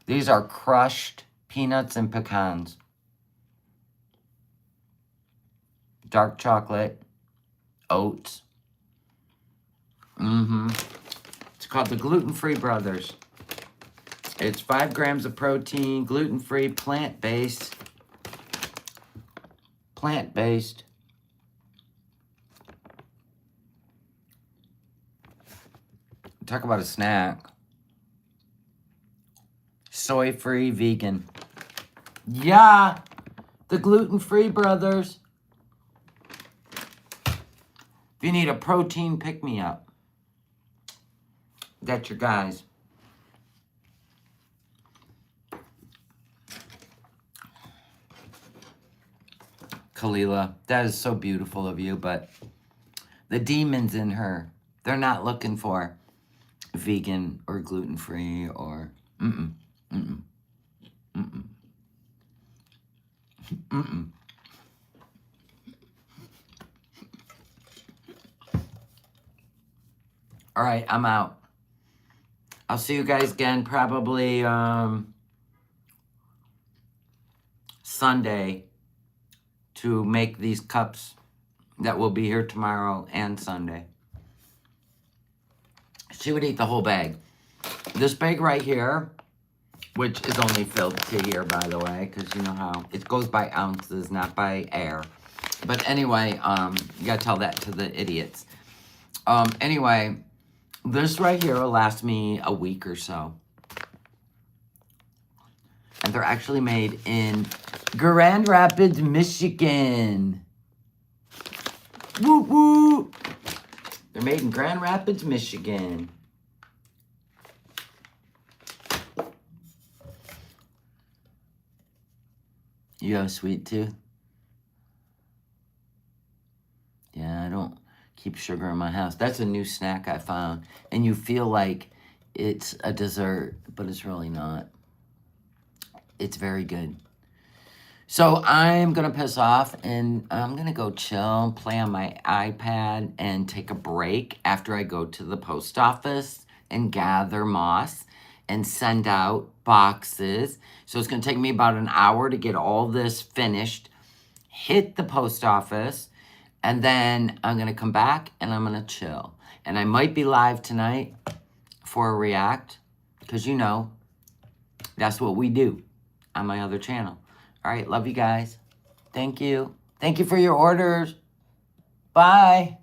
Speaker 1: These are crushed peanuts and pecans. Dark chocolate. Oats. It's called the Gluten-Free Brothers. It's 5 grams of protein, gluten-free, plant-based. Plant-based. Talk about a snack. Soy-free, vegan. Yeah, the gluten-free brothers. If you need a protein pick-me-up, that's your guys. Kalila, that is so beautiful of you, but the demons in her, they're not looking for vegan or gluten-free or mm-mm, mm-mm, mm-mm, mm-mm. All right, I'm out. I'll see you guys again probably Sunday to make these cups that will be here tomorrow and Sunday. She would eat the whole bag. This bag right here, which is only filled to here, by the way, because you know how it goes by ounces, not by air. But anyway, you gotta tell that to the idiots. Anyway, this right here will last me a week or so. And they're actually made in Grand Rapids, Michigan. Woo woo! They're made in Grand Rapids, Michigan. You have a sweet tooth? Yeah, I don't keep sugar in my house. That's a new snack I found. And you feel like it's a dessert, but it's really not. It's very good. So I'm going to piss off and I'm going to go chill, play on my iPad, and take a break after I go to the post office and gather moss and send out boxes. So it's going to take me about an hour to get all this finished, hit the post office, and then I'm going to come back and I'm going to chill. And I might be live tonight for a react because, you know, that's what we do on my other channel. All right, love you guys. Thank you. Thank you for your orders. Bye.